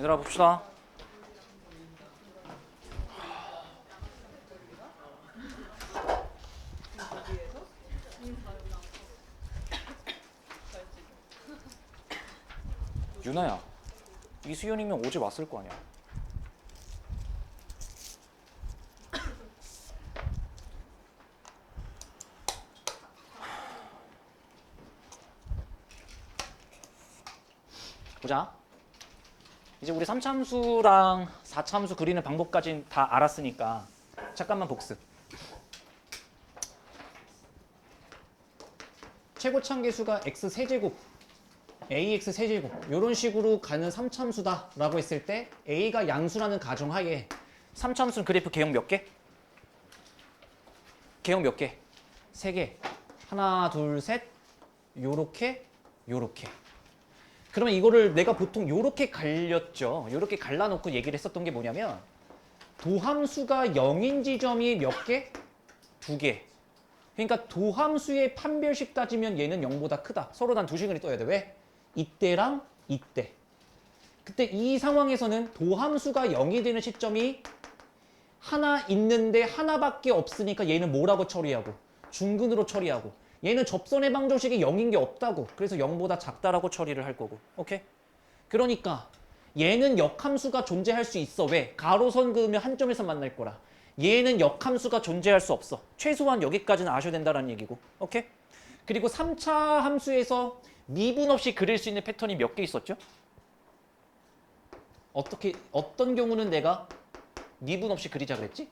얘들아 봅시다. 유나야, 이수연이면 어제 왔을 거 아니야. 보자. 이제 우리 3차함수랑 4차함수 그리는 방법까지 다 알았으니까 잠깐만 복습. 최고차함계수가 x세제곱, ax 세제곱 이런 식으로 가는 3차함수다 라고 했을 때 a가 양수라는 가정하에 3차함수는 그래프 개형 몇 개? 개형 몇 개? 3개. 하나, 둘, 셋. 요렇게, 요렇게. 그러면 이거를 내가 보통 요렇게 갈렸죠. 요렇게 갈라놓고 얘기를 했었던 게 뭐냐면 도함수가 0인 지점이 몇 개? 2개. 그러니까 도함수의 판별식 따지면 얘는 0보다 크다. 서로 단 두 시간이 떠야 돼. 왜? 이때랑 이때. 그때 이 상황에서는 도함수가 0이 되는 시점이 하나 있는데 하나밖에 없으니까 얘는 뭐라고 처리하고? 중근으로 처리하고. 얘는 접선의 방정식이 0인 게 없다고. 그래서 0보다 작다라고 처리를 할 거고. 오케이? 그러니까 얘는 역함수가 존재할 수 있어. 왜? 가로선 그으면 한 점에서 만날 거라. 얘는 역함수가 존재할 수 없어. 최소한 여기까지는 아셔야 된다는 얘기고. 오케이? 그리고 3차 함수에서 미분 없이 그릴 수 있는 패턴이 몇 개 있었죠? 어떤 경우는 내가 미분 없이 그리자 그랬지?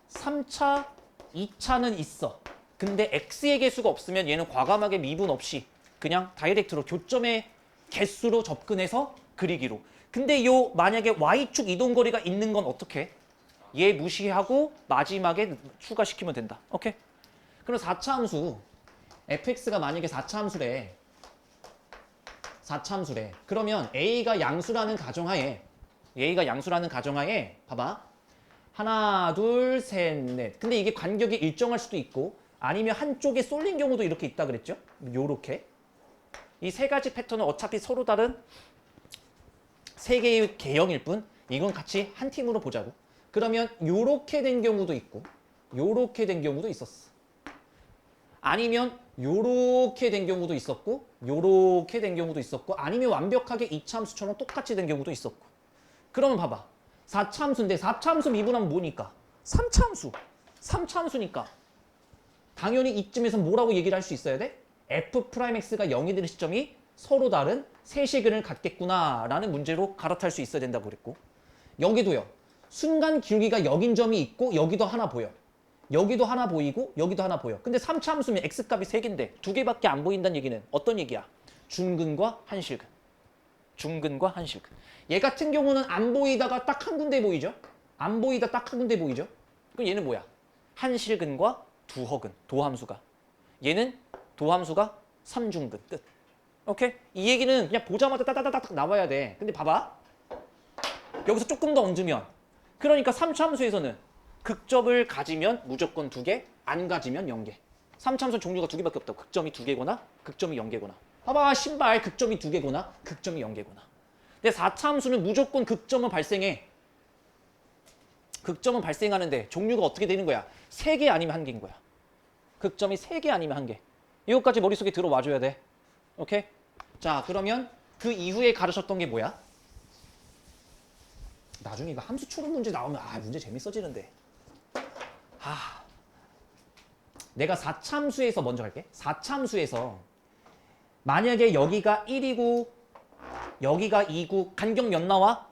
3차, 2차는 있어. 근데 x의 개수가 없으면 얘는 과감하게 미분 없이 그냥 다이렉트로 교점의 개수로 접근해서 그리기로. 근데 요 만약에 y축 이동거리가 있는 건 어떻게? 얘 무시하고 마지막에 추가시키면 된다. 오케이? 그럼 4차 함수 fx가 만약에 4차 함수래. 4차 함수래. 그러면 a가 양수라는 가정하에 봐봐. 하나, 둘, 셋, 넷. 근데 이게 간격이 일정할 수도 있고 아니면 한쪽에 쏠린 경우도 이렇게 있다 그랬죠? 요렇게. 이 세 가지 패턴은 어차피 서로 다른 세 개의 개형일 뿐 이건 같이 한 팀으로 보자고. 그러면 요렇게 된 경우도 있고 요렇게 된 경우도 있었어. 아니면 요렇게 된 경우도 있었고 요렇게 된 경우도 있었고 아니면 완벽하게 2차 함수처럼 똑같이 된 경우도 있었고. 그러면 봐봐. 4차 함수인데 4차 함수 미분하면 뭐니까? 3차 함수. 3차 함수니까 당연히 이쯤에서 뭐라고 얘기를 할 수 있어야 돼? f'x가 0이 되는 시점이 서로 다른 세시근을 갖겠구나라는 문제로 갈아탈 수 있어야 된다고 그랬고 여기도요. 순간 기울기가 0인 점이 있고 여기도 하나 보여. 여기도 하나 보이고 여기도 하나 보여. 근데 3차 함수면 x값이 3개인데 2개밖에 안 보인다는 얘기는 어떤 얘기야? 중근과 한실근. 중근과 한실근. 얘 같은 경우는 안 보이다가 딱 한 군데 보이죠? 안 보이다 딱 한 군데 보이죠? 그럼 얘는 뭐야? 한실근과 두허근, 도함수가. 얘는 도함수가 3중근 끝. 오케이? 이 얘기는 그냥 보자마자 따다다닥 나와야 돼. 근데 봐봐. 여기서 조금 더 얹으면 그러니까 3차 함수에서는 극점을 가지면 무조건 2개, 안 가지면 0개. 3차 함수 종류가 2개밖에 없다고. 극점이 2개거나 극점이 0개거나. 봐봐. 신발 극점이 2개거나 극점이 0개거나. 근데 4차 함수는 무조건 극점은 발생해. 극점은 발생하는데 종류가 어떻게 되는 거야? 3개 아니면 1개인 거야. 극점이 3개 아니면 1개. 이것까지 머릿속에 들어와줘야 돼. 오케이? 자, 그러면 그 이후에 가르쳤던 게 뭐야? 나중에 이거 함수 초론 문제 나오면 문제 재밌어지는데. 내가 4차 함수에서 먼저 갈게. 4차 함수에서 만약에 여기가 1이고 여기가 2고 간격 몇 나와?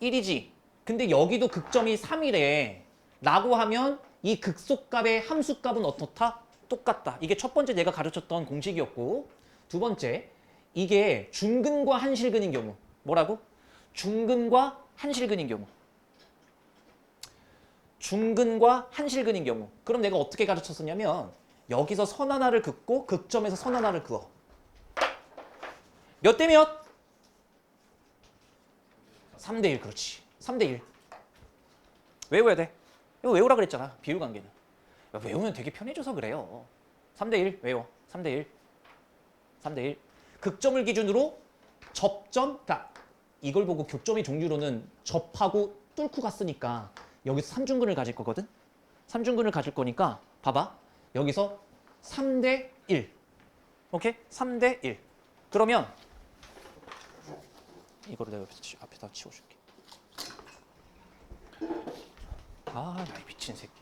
1이지. 근데 여기도 극점이 3이래. 라고 하면 이 극소값의 함수값은 어떻다? 똑같다. 이게 첫 번째 내가 가르쳤던 공식이었고 두 번째 이게 중근과 한실근인 경우 뭐라고? 중근과 한실근인 경우 중근과 한실근인 경우 그럼 내가 어떻게 가르쳤었냐면 여기서 선 하나를 긋고 극점에서 선 하나를 그어. 몇 대 몇? 3대 1. 그렇지. 3대 1. 외워야 돼. 이거 외우라 그랬잖아. 비율관계는. 외우면 되게 편해져서 그래요. 3대 1 외워. 3대 1. 3대 1. 극점을 기준으로 접점, 그러니까 이걸 보고 교점의 종류로는 접하고 뚫고 갔으니까 여기서 삼중근을 가질 거거든. 삼중근을 가질 거니까 봐봐. 여기서 3대 1. 오케이? 3대 1. 그러면 이거를 내가 앞에다 치워줄게. 아, 나 미친 새끼.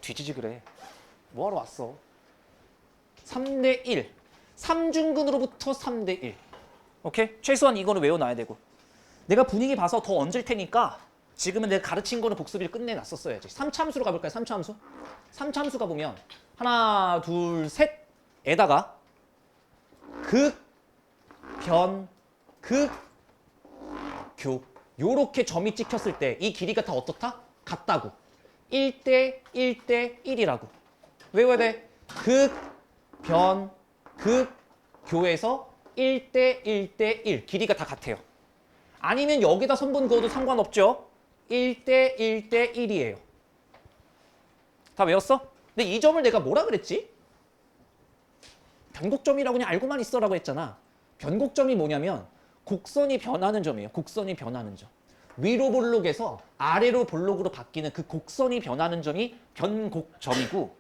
뒤지지 그래. 뭐하러 왔어? 3대 1. 삼중근으로부터 3대 1. 오케이? 최소한 이거는 외워놔야 되고. 내가 분위기 봐서 더 얹을 테니까 지금은 내가 가르친 거는 복습을 끝내놨었어야지. 3차함수로 가볼까요? 3차함수? 3차함수 가보면 하나, 둘, 셋에다가 극, 변, 극, 교 요렇게 점이 찍혔을 때 이 길이가 다 어떻다? 같다고. 1대 1대 1이라고. 외워야 돼. 극, 변, 극, 교에서 1대 1대 1. 길이가 다 같아요. 아니면 여기다 선분 그어도 상관없죠. 1대 1대 1이에요. 다 외웠어? 근데 이 점을 내가 뭐라 그랬지? 변곡점이라고 그냥 알고만 있어라고 했잖아. 변곡점이 뭐냐면 곡선이 변하는 점이에요. 곡선이 변하는 점. 위로 볼록에서 아래로 볼록으로 바뀌는 그 곡선이 변하는 점이 변곡점이고,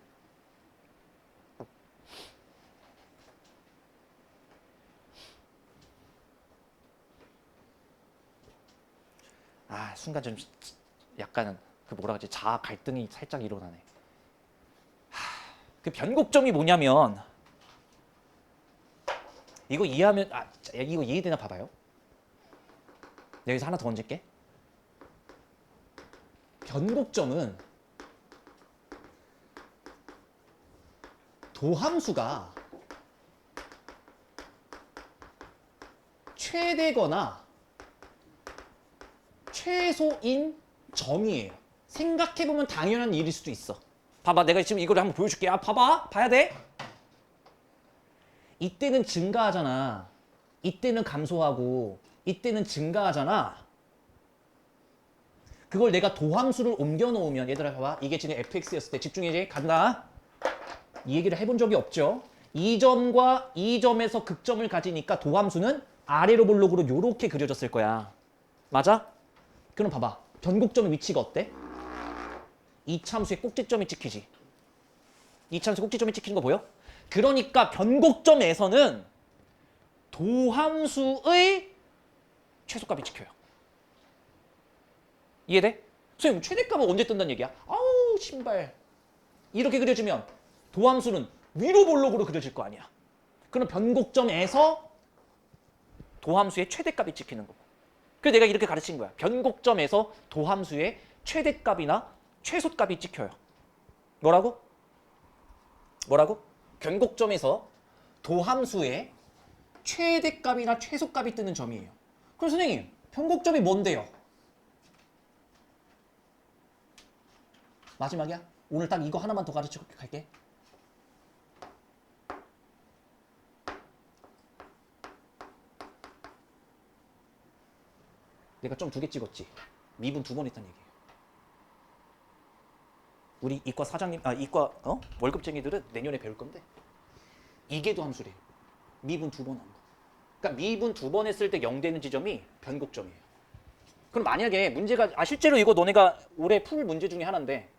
순간 좀 약간 그 뭐라 하지, 자아 갈등이 살짝 일어나네. 그 변곡점이 뭐냐면 이거 이해하면 이거 이해되나 봐봐요. 여기서 하나 더 얹을게. 변곡점은 도함수가 최대거나 최소인 점이에요. 생각해보면 당연한 일일 수도 있어. 봐봐, 내가 지금 이걸 한번 보여줄게. 봐봐, 봐야 돼. 이때는 증가하잖아. 이때는 감소하고 이때는 증가하잖아. 그걸 내가 도함수를 옮겨 놓으면, 얘들아 봐봐, 이게 지금 fx였을 때 집중해지. 간다. 이 얘기를 해본 적이 없죠. 이 점과 이 점에서 극점을 가지니까 도함수는 아래로 볼록으로 이렇게 그려졌을 거야. 맞아? 그럼 봐봐, 변곡점의 위치가 어때? 이차함수의 꼭지점이 찍히지. 이차함수 꼭지점이 찍히는 거 보여? 그러니까 변곡점에서는 도함수의 최소값이 찍혀요. 이해돼? 선생님, 최대값은 언제 뜬다는 얘기야? 아우 신발. 이렇게 그려지면 도함수는 위로 볼록으로 그려질 거 아니야. 그럼 변곡점에서 도함수의 최대값이 찍히는 거고. 그래서 내가 이렇게 가르친 거야. 변곡점에서 도함수의 최대값이나 최소값이 찍혀요. 뭐라고? 뭐라고? 변곡점에서 도함수의 최대값이나 최소값이 뜨는 점이에요. 그럼 선생님, 변곡점이 뭔데요? 마지막이야? 오늘 딱 이거 하나만 더 가르치고 갈게. 내가 점 2개 찍었지. 미분 2번 했단 얘기예요. 우리 이과 사장님, 이과 월급쟁이들은 내년에 배울 건데 이게 도함수래요. 미분 2번 한 거. 그러니까 미분 2번 했을 때 0 되는 지점이 변곡점이에요. 그럼 만약에 문제가 실제로 이거 너네가 올해 풀 문제 중에 하나인데,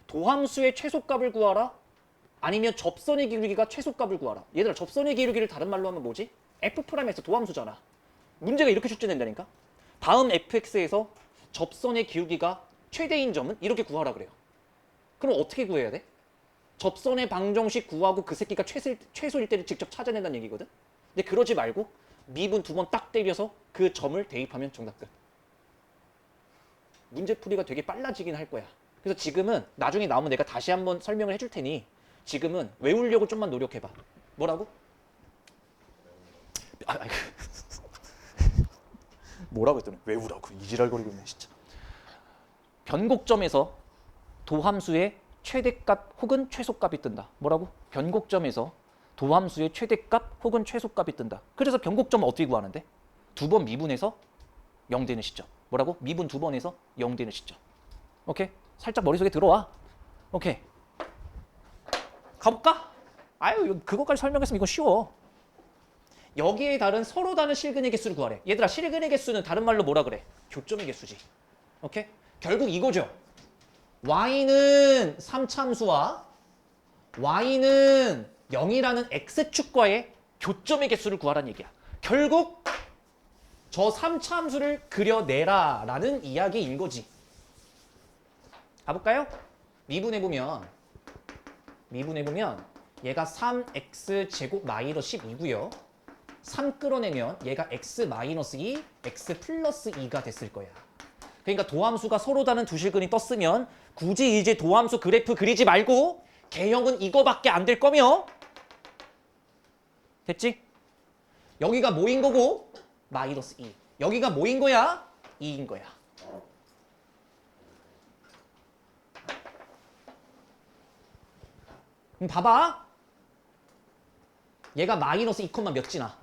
도함수의 최소값을 구하라, 아니면 접선의 기울기가 최소값을 구하라. 얘들아, 접선의 기울기를 다른 말로 하면 뭐지? F'에서 도함수잖아. 문제가 이렇게 출제된다니까. 다음 fx에서 접선의 기울기가 최대인 점은 이렇게 구하라 그래요. 그럼 어떻게 구해야 돼? 접선의 방정식 구하고 그 새끼가 최소일 때를 직접 찾아낸다는 얘기거든. 근데 그러지 말고 미분 2번 딱 때려서 그 점을 대입하면 정답 끝. 문제풀이가 되게 빨라지긴 할 거야. 그래서 지금은 나중에 나오면 내가 다시 한번 설명을 해줄 테니 지금은 외우려고 좀만 노력해봐. 뭐라고? 뭐라고 했더니 외우라고 이지랄거리고 있네 진짜. 변곡점에서 도함수의 최대값 혹은 최소값이 뜬다. 뭐라고? 변곡점에서 도함수의 최대값 혹은 최소값이 뜬다. 그래서 변곡점은 어떻게 구하는데? 2번 미분해서 0 되는 시점. 뭐라고? 미분 2번에서 0 되는 시점. 오케이? 살짝 머릿속에 들어와. 오케이. 가볼까? 아유, 그거까지 설명했으면 이건 쉬워. 여기에 다른 서로 다른 실근의 개수를 구하래. 얘들아 실근의 개수는 다른 말로 뭐라 그래? 교점의 개수지. 오케이? 결국 이거죠. y는 3참수와 y는 0이라는 x축과의 교점의 개수를 구하라는 얘기야. 결국 저 3참수를 그려내라 라는 이야기인 거지. 가볼까요? 미분해보면 얘가 3x 제곱 마이너스 12고요. 3 끌어내면 얘가 x 마이너스 2, x 플러스 2가 됐을 거야. 그러니까 도함수가 서로 다른 두 실근이 떴으면 굳이 이제 도함수 그래프 그리지 말고 개형은 이거밖에 안 될 거며 됐지? 여기가 뭐인 거고? 마이너스 2. 여기가 뭐인 거야? 2인 거야. 그럼 봐봐. 얘가 마이너스 2, 몇 지나?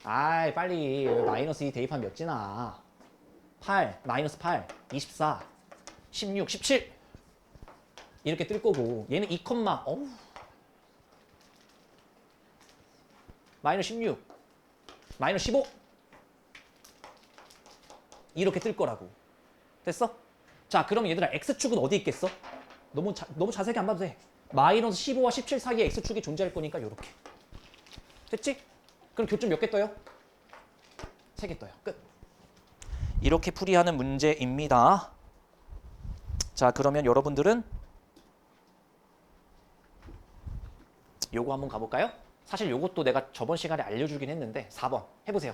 아이 빨리 마이너스 2 대입하면 몇 지나? 8, 마이너스 8, 24, 16, 17 이렇게 뜰 거고 얘는 2, 어우 마이너스 16, 마이너스 15 이렇게 뜰 거라고. 됐어? 자 그럼 얘들아 x축은 어디 있겠어? 너무 자세하게 안 봐도 돼. 마이너스 15와 17 사이에 x축이 존재할 거니까 요렇게. 됐지? 그럼 교점 몇 개 떠요? 3개 떠요. 끝. 이렇게 풀이하는 문제입니다. 자 그러면 여러분들은 요거 한번 가볼까요? 사실 요것도 내가 저번 시간에 알려주긴 했는데 4번 해보세요.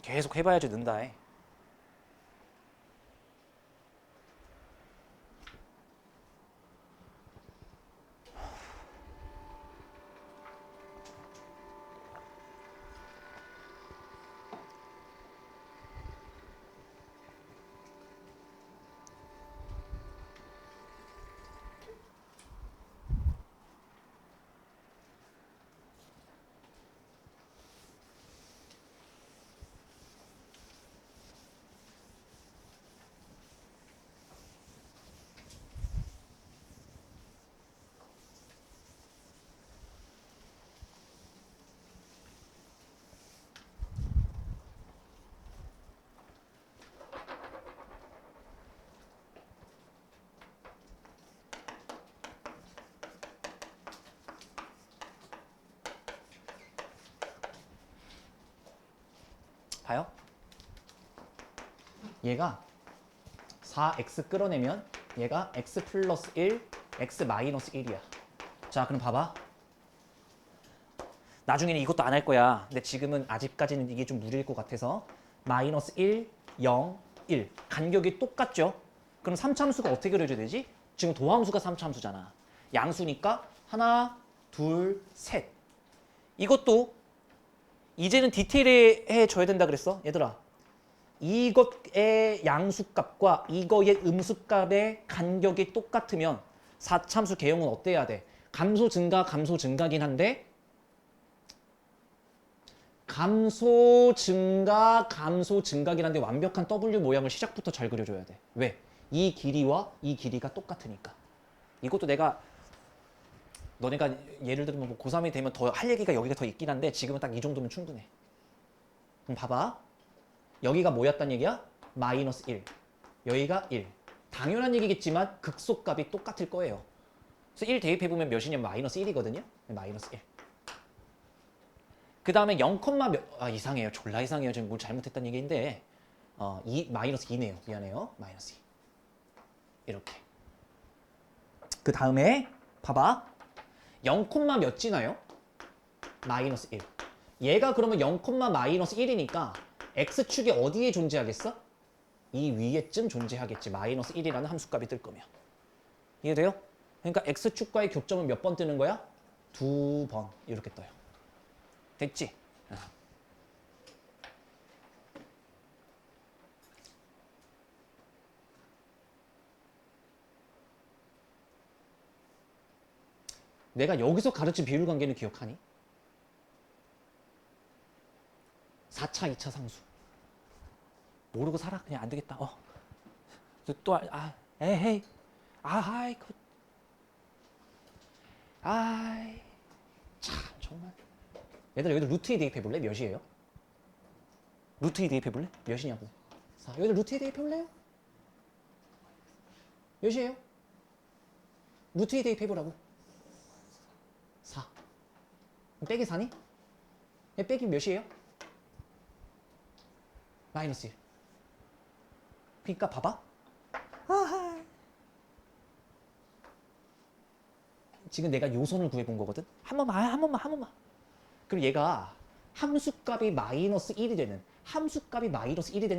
계속 해봐야지 는다 해. 봐요. 얘가 4x 끌어내면 얘가 x 플러스 1, x 마이너스 1이야. 자 그럼 봐봐. 나중에는 이것도 안 할 거야. 근데 지금은 아직까지는 이게 좀 무리일 것 같아서 마이너스 1, 0, 1 간격이 똑같죠? 그럼 3참수가 어떻게 그려져야 되지? 지금 도함수가 3참수잖아. 양수니까 하나, 둘, 셋. 이것도 이제는 디테일해 줘야 된다 그랬어. 얘들아. 이것의 양수값과 이거의 음수값의 간격이 똑같으면 4참수 개형은 어때야 돼? 감소 증가, 감소 증가긴 한데 감소 증가, 감소 증가긴 한데 완벽한 W 모양을 시작부터 잘 그려줘야 돼. 왜? 이 길이와 이 길이가 똑같으니까. 이것도 내가 너네가 예를 들면 뭐 고3이 되면 더 할 얘기가 여기가 더 있긴 한데 지금은 딱 이 정도면 충분해. 그럼 봐봐. 여기가 뭐였단 얘기야? 마이너스 1. 여기가 1. 당연한 얘기겠지만 극소값이 똑같을 거예요. 그래서 1 대입해보면 몇이냐면 마이너스 1이거든요. 마이너스 1. 그 다음에 0, 이상해요. 졸라 이상해요. 지금 뭘 잘못했다는 얘기인데 마이너스 2네요. 미안해요. 마이너스 2. 이렇게. 그 다음에 봐봐. 0, 몇 지나요? 마이너스 1. 얘가 그러면 0, 마이너스 1이니까 x축이 어디에 존재하겠어? 이 위에쯤 존재하겠지. 마이너스 1이라는 함수값이 뜰 거면. 이해돼요? 그러니까 x축과의 교점은 몇 번 뜨는 거야? 2번 이렇게 떠요. 됐지? 내가 여기서 가르친 비율 관계는 기억하니? 4차, 2차 상수. 모르고 살아. 그냥 안 되겠다. 또 에헤이. 아이 그 아이 참 정말. 얘들 여기도 루트 2 대입해 볼래? 몇이에요? 루트 2 대입해 볼래? 몇이냐고. 4. 여기도 루트 2 대입해 볼래요? 몇이에요? 루트 2 대입해 보라고. 4. 빼기 4니? 얘 빼기 몇이에요? 마이너스 1. 그러니까 봐봐. 아하. 지금 내가 요선을 구해본 거거든. 한 번만. 그리고 얘가 함수값이 마이너스 1이 되는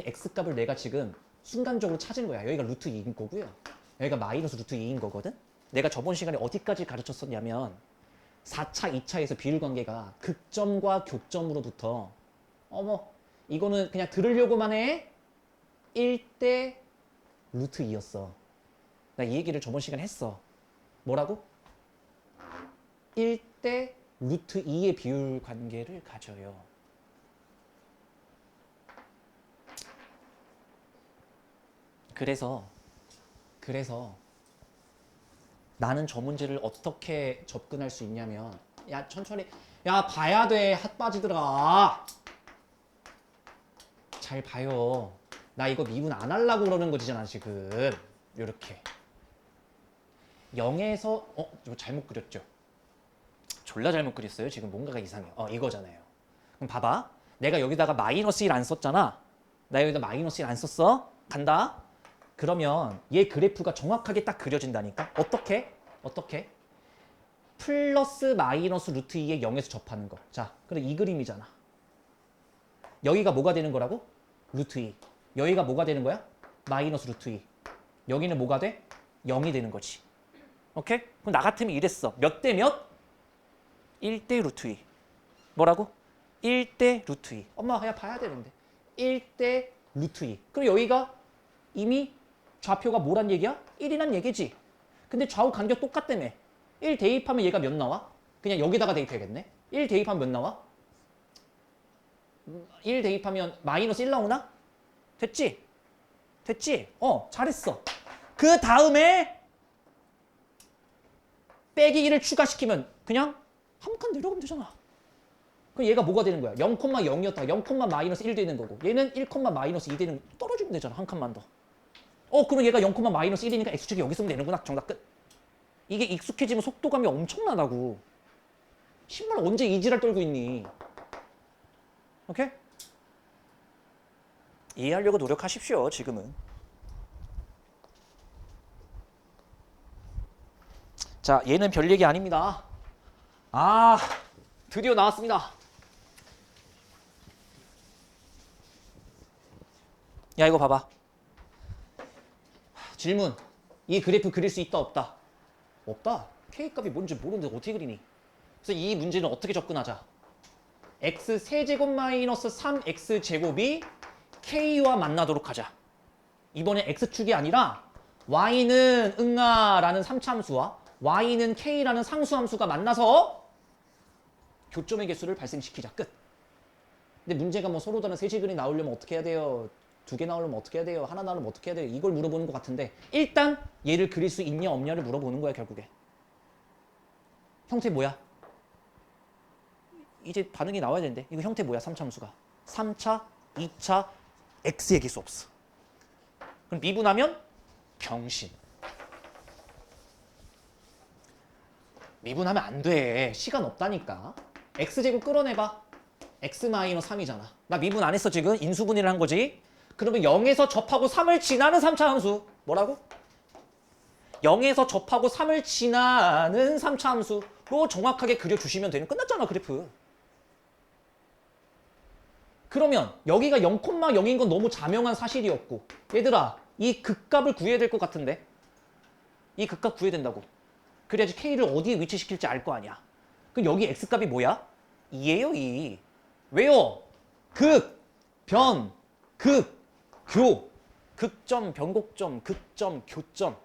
x값을 내가 지금 순간적으로 찾은 거야. 여기가 루트 2인 거고요. 여기가 마이너스 루트 2인 거거든. 내가 저번 시간에 어디까지 가르쳤었냐면 4차, 2차에서 비율 관계가 극점과 교점으로부터 이거는 그냥 들으려고만 해. 1대 루트 2였어. 나 이 얘기를 저번 시간에 했어. 뭐라고? 1대 루트 2의 비율 관계를 가져요. 그래서 나는 저 문제를 어떻게 접근할 수 있냐면, 야 천천히, 야 봐야 돼. 핫 빠지더라. 잘 봐요. 나 이거 미분 안 하려고 그러는 거지잖아 지금. 요렇게 0에서 이거 잘못 그렸죠? 졸라 잘못 그렸어요. 지금 뭔가가 이상해. 이거잖아요. 그럼 봐봐. 내가 여기다가 마이너스 1 안 썼잖아. 나 여기다 마이너스 1 안 썼어. 간다. 그러면 얘 그래프가 정확하게 딱 그려진다니까. 어떻게? 플러스 마이너스 루트 2에 0에서 접하는 거. 자, 그럼 이 그림이잖아. 여기가 뭐가 되는 거라고? 루트 2. 여기가 뭐가 되는 거야? 마이너스 루트 2. 여기는 뭐가 돼? 0이 되는 거지. 오케이? 그럼 나 같으면 이랬어. 몇 대 몇? 1대 루트 2. 뭐라고? 1대 루트 2. 엄마 그냥 봐야 되는데. 1대 루트 2. 그리고 여기가 이미 좌표가 뭐란 얘기야? 1이란 얘기지. 근데 좌우 간격 똑같다며. 1 대입하면 얘가 몇 나와? 그냥 여기다가 대입해야겠네. 1 대입하면 몇 나와? 1 대입하면 마이너스 1 나오나? 됐지? 잘했어. 그 다음에 빼기 1을 추가시키면 그냥 한 칸 내려가면 되잖아. 그럼 얘가 뭐가 되는 거야? 0,0이었다. 0, 마이너스 1 되는 거고. 얘는 1, 마이너스 2 되는 거. 떨어지면 되잖아. 한 칸만 더. 그러면 얘가 0, 마이너스 1이니까 x축이 여기 있으면 되는구나. 정답 끝. 이게 익숙해지면 속도감이 엄청나다고. 신발 언제 이지랄 떨고 있니? 오케이? 이해하려고 노력하십시오. 지금은. 자, 얘는 별 얘기 아닙니다. 드디어 나왔습니다. 야, 이거 봐봐. 질문. 이 그래프 그릴 수 있다, 없다? 없다. K값이 뭔지 모르는데 어떻게 그리니? 그래서 이 문제는 어떻게 접근하자? x 세제곱 마이너스 3x제곱이 K와 만나도록 하자. 이번에 X축이 아니라 Y는 응아라는 3차함수와 Y는 K라는 상수함수가 만나서 교점의 개수를 발생시키자. 끝. 근데 문제가 뭐 서로 다른 세제근이 나오려면 어떻게 해야 돼요? 2개 나오려면 어떻게 해야 돼요? 하나 나오려면 어떻게 해야 돼요? 이걸 물어보는 것 같은데 일단 얘를 그릴 수 있냐 없냐를 물어보는 거야 결국에. 형태 뭐야? 이제 반응이 나와야 되는데 이거 형태 뭐야? 3차함수가 3차, 2차, x의 개수 없어. 그럼 미분하면 병신. 미분하면 안 돼. 시간 없다니까. x제곱 끌어내봐. x-3이잖아. 나 미분 안 했어 지금. 인수분해를 한 거지. 그러면 0에서 접하고 3을 지나는 3차 함수. 뭐라고? 0에서 접하고 3을 지나는 3차 함수로 정확하게 그려주시면 되는. 끝났잖아 그래프. 그러면 여기가 0,0인 건 너무 자명한 사실이었고 얘들아 이 극값을 구해야 될 것 같은데 이 극값 구해야 된다고. 그래야지 K를 어디에 위치시킬지 알 거 아니야. 그럼 여기 X값이 뭐야? 2예요 2. 왜요? 극, 변, 극, 교. 극점, 변곡점, 극점, 교점.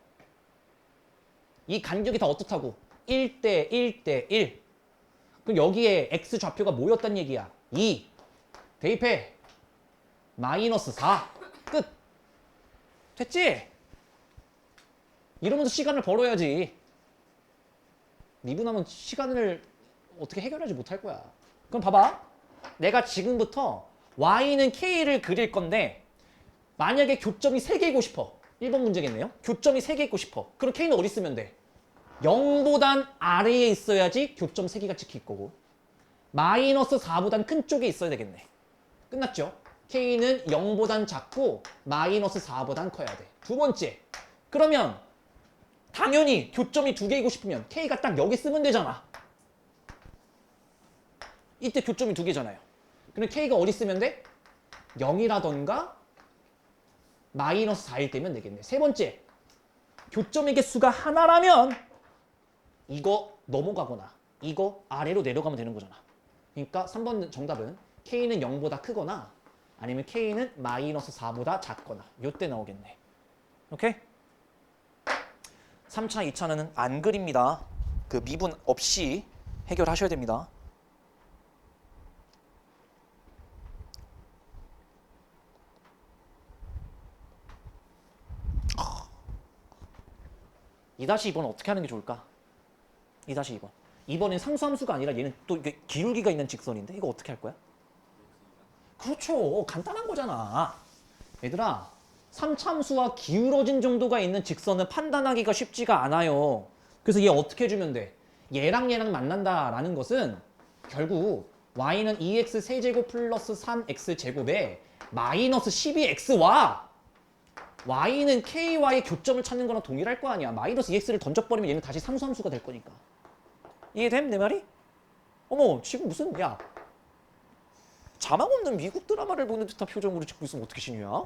이 간격이 다 어떻다고? 1대 1대 1. 그럼 여기에 X 좌표가 뭐였단 얘기야? 2. 대입해. 마이너스 4. 됐지? 이러면서 시간을 벌어야지. 미분하면 시간을 어떻게 해결하지 못할 거야. 그럼 봐봐. 내가 지금부터 y는 k를 그릴 건데 만약에 교점이 3개이고 싶어. 1번 문제겠네요. 교점이 3개 있고 싶어. 그럼 k는 어디 쓰면 돼? 0보단 아래에 있어야지 교점 3개가 찍힐 거고 마이너스 4보단 큰 쪽에 있어야 되겠네. 끝났죠? k는 0보단 작고 마이너스 4보단 커야 돼. 두 번째. 그러면 당연히 교점이 2개이고 싶으면 k가 딱 여기 쓰면 되잖아. 이때 교점이 2개잖아요. 그럼 k가 어디 쓰면 돼? 0이라던가 마이너스 4일 때면 되겠네. 세 번째. 교점의 개수가 하나라면 이거 넘어가거나 이거 아래로 내려가면 되는 거잖아. 그러니까 3번 정답은 k는 0보다 크거나 아니면 k는 마이너스 4보다 작거나 요때 나오겠네. 오케이? 3차, 2차는 안 그립니다. 그 미분 없이 해결하셔야 됩니다. (2-2번) 어떻게 하는 게 좋을까? 2-2번. 2번은 상수함수가 아니라 얘는 또 이게 기울기가 있는 직선인데 이거 어떻게 할 거야? 그렇죠. 간단한 거잖아. 얘들아, 3참수와 기울어진 정도가 있는 직선은 판단하기가 쉽지가 않아요. 그래서 얘 어떻게 해주면 돼? 얘랑 얘랑 만난다라는 것은 결국 y는 2x 세제곱 플러스 3x 제곱에 마이너스 12x와 y는 ky와의 교점을 찾는 거랑 동일할 거 아니야. 마이너스 2x를 던져버리면 얘는 다시 상수함수가 될 거니까. 이해됨? 내 말이? 어머, 지금 무슨 야 자막 없는 미국 드라마를 보는 듯한 표정으로 찍고 있으면 어떻게 신유야?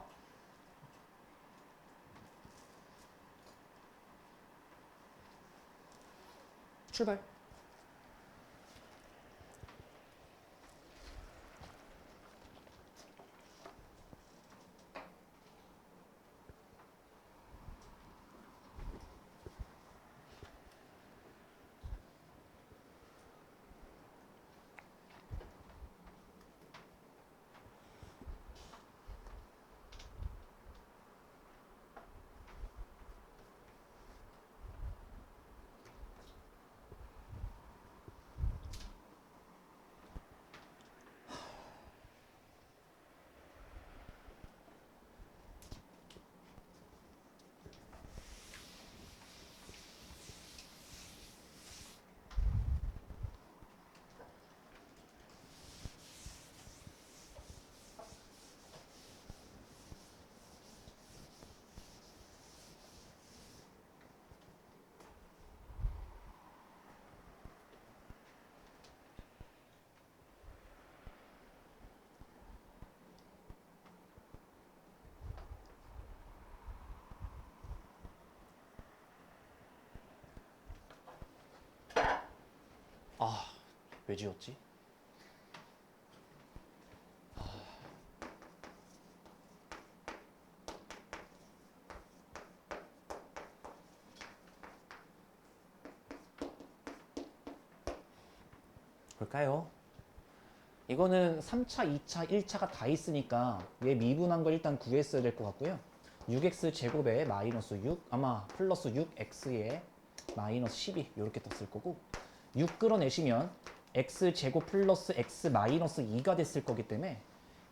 출발. 아, 왜 지웠지? 볼까요? 이거는 3차, 2차, 1차가 다 있으니까 얘 미분한 걸 일단 구했어야 될 것 같고요. 6x 제곱에 마이너스 6, 아마 플러스 6x에 마이너스 12 이렇게 떴을 거고 6 끌어내시면 x 제곱 플러스 x 마이너스 2가 됐을 거기 때문에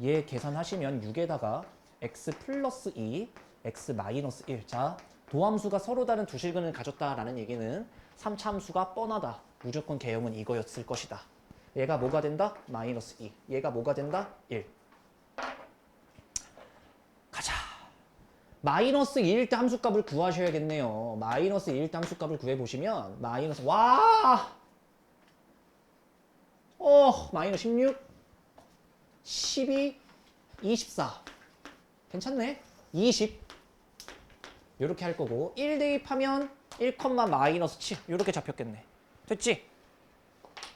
얘 계산하시면 6에다가 x 플러스 2, x 마이너스 1. 자, 도함수가 서로 다른 두 실근을 가졌다라는 얘기는 3차 함수가 뻔하다. 무조건 개형은 이거였을 것이다. 얘가 뭐가 된다? 마이너스 2. 얘가 뭐가 된다? 1. 가자. 마이너스 2일 때 함수값을 구하셔야겠네요. 마이너스 2일 때 함수값을 구해보시면 마이너스 와! 마이너스 16, 12, 24. 괜찮네. 20. 이렇게 할 거고 1 대입하면 1, 마이너스 7 이렇게 잡혔겠네. 됐지?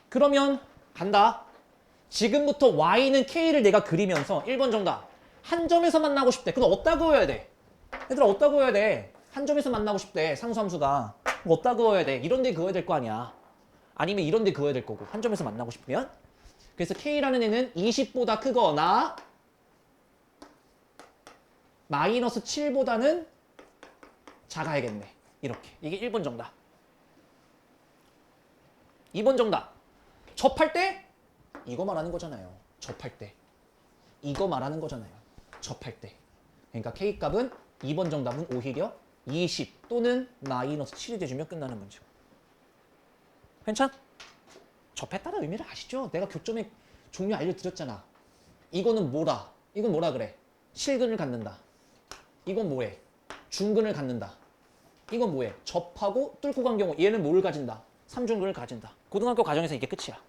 그러면 간다. 지금부터 y는 k를 내가 그리면서 1번 정답. 한 점에서 만나고 싶대. 그럼 어디다 그어야 돼? 얘들아 어디다 그어야 돼? 한 점에서 만나고 싶대. 상수함수가. 그럼 어디다 그어야 돼? 이런 데 그어야 될 거 아니야. 아니면 이런 데 그어야 될 거고. 한 점에서 만나고 싶으면. 그래서 k라는 애는 20보다 크거나 마이너스 7보다는 작아야겠네. 이렇게. 이게 1번 정답. 2번 정답. 접할 때 이거 말하는 거잖아요. 접할 때. 이거 말하는 거잖아요. 접할 때. 그러니까 K값은 2번 정답은 오히려 20 또는 마이너스 7이 돼주면 끝나는 문제고. 괜찮? 접했다는 의미를 아시죠? 내가 교점의 종류 알려드렸잖아. 이거는 뭐라? 이건 뭐라 그래? 실근을 갖는다. 이건 뭐해? 중근을 갖는다. 이건 뭐해? 접하고 뚫고 간 경우 얘는 뭘 가진다? 삼중근을 가진다. 고등학교 과정에서 이게 끝이야.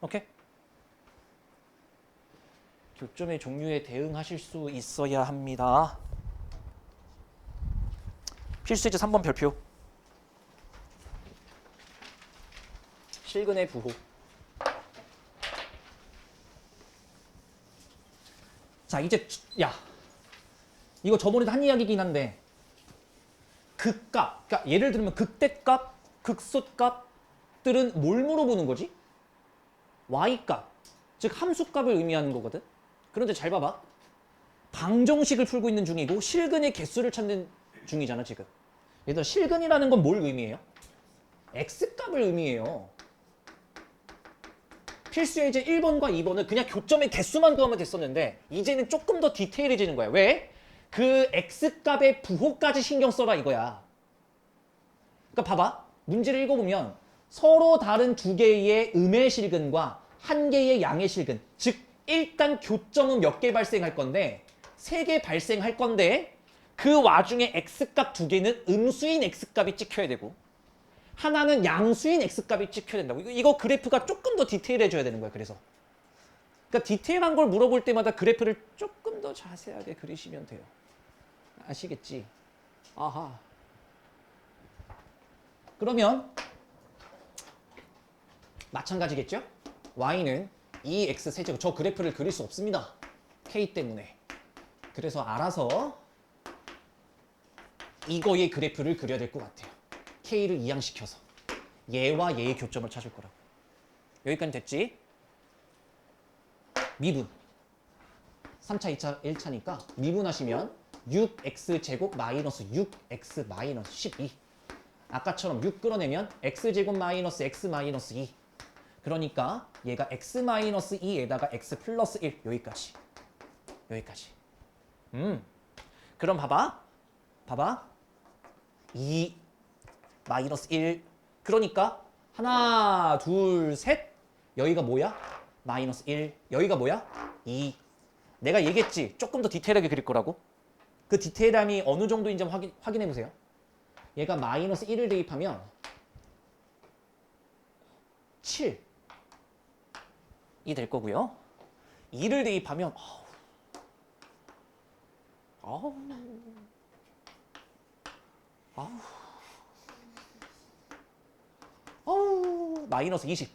오케이? 교점의 종류에 대응하실 수 있어야 합니다. 필수이제 3번 별표. 실근의 부호. 자, 이제 야, 이거 저번에도 한 이야기긴 한데 극값, 그러니까 예를 들면 극대값, 극소값들은 뭘 물어보는 거지? y값, 즉 함수값을 의미하는 거거든. 그런데 잘 봐봐. 방정식을 풀고 있는 중이고 실근의 개수를 찾는 중이잖아 지금. 얘들아, 실근이라는 건 뭘 의미해요? x값을 의미해요. 필수 예제 1번과 2번은 그냥 교점의 개수만 구하면 됐었는데 이제는 조금 더 디테일해지는 거야. 왜? 그 x값의 부호까지 신경 써라 이거야. 그러니까 봐봐. 문제를 읽어보면 서로 다른 두 개의 음의 실근과 한 개의 양의 실근, 즉 일단 교점은 몇 개 발생할 건데 3개 발생할 건데 그 와중에 x값 2개는 음수인 x값이 찍혀야 되고 하나는 양수인 x값이 찍혀야 된다고. 이거 그래프가 조금 더 디테일해져야 되는 거야. 그래서 그러니까 디테일한 걸 물어볼 때마다 그래프를 조금 더 자세하게 그리시면 돼요. 아시겠지? 아하. 그러면 마찬가지겠죠? y는 2x 세제곱. 저 그래프를 그릴 수 없습니다. k 때문에. 그래서 알아서 이거의 그래프를 그려야 될 것 같아요. k를 이항시켜서 얘와 얘의 교점을 찾을 거라고. 여기까지 됐지? 미분. 3차, 2차, 1차니까 미분하시면 6x제곱 마이너스 6x 마이너스 12. 아까처럼 6 끌어내면 x제곱 마이너스 x 마이너스 2. 그러니까 얘가 x 마이너스 2에다가 x 플러스 1. 여기까지. 여기까지. 그럼 봐봐. 봐봐. 2 마이너스 1. 그러니까 하나, 둘, 셋. 여기가 뭐야? 마이너스 1. 여기가 뭐야? 2. 내가 얘기했지. 조금 더 디테일하게 그릴 거라고. 그 디테일함이 어느 정도인지 확인해 보세요. 얘가 마이너스 1을 대입하면 7이 될 거고요. 2를 대입하면 마이너스 20.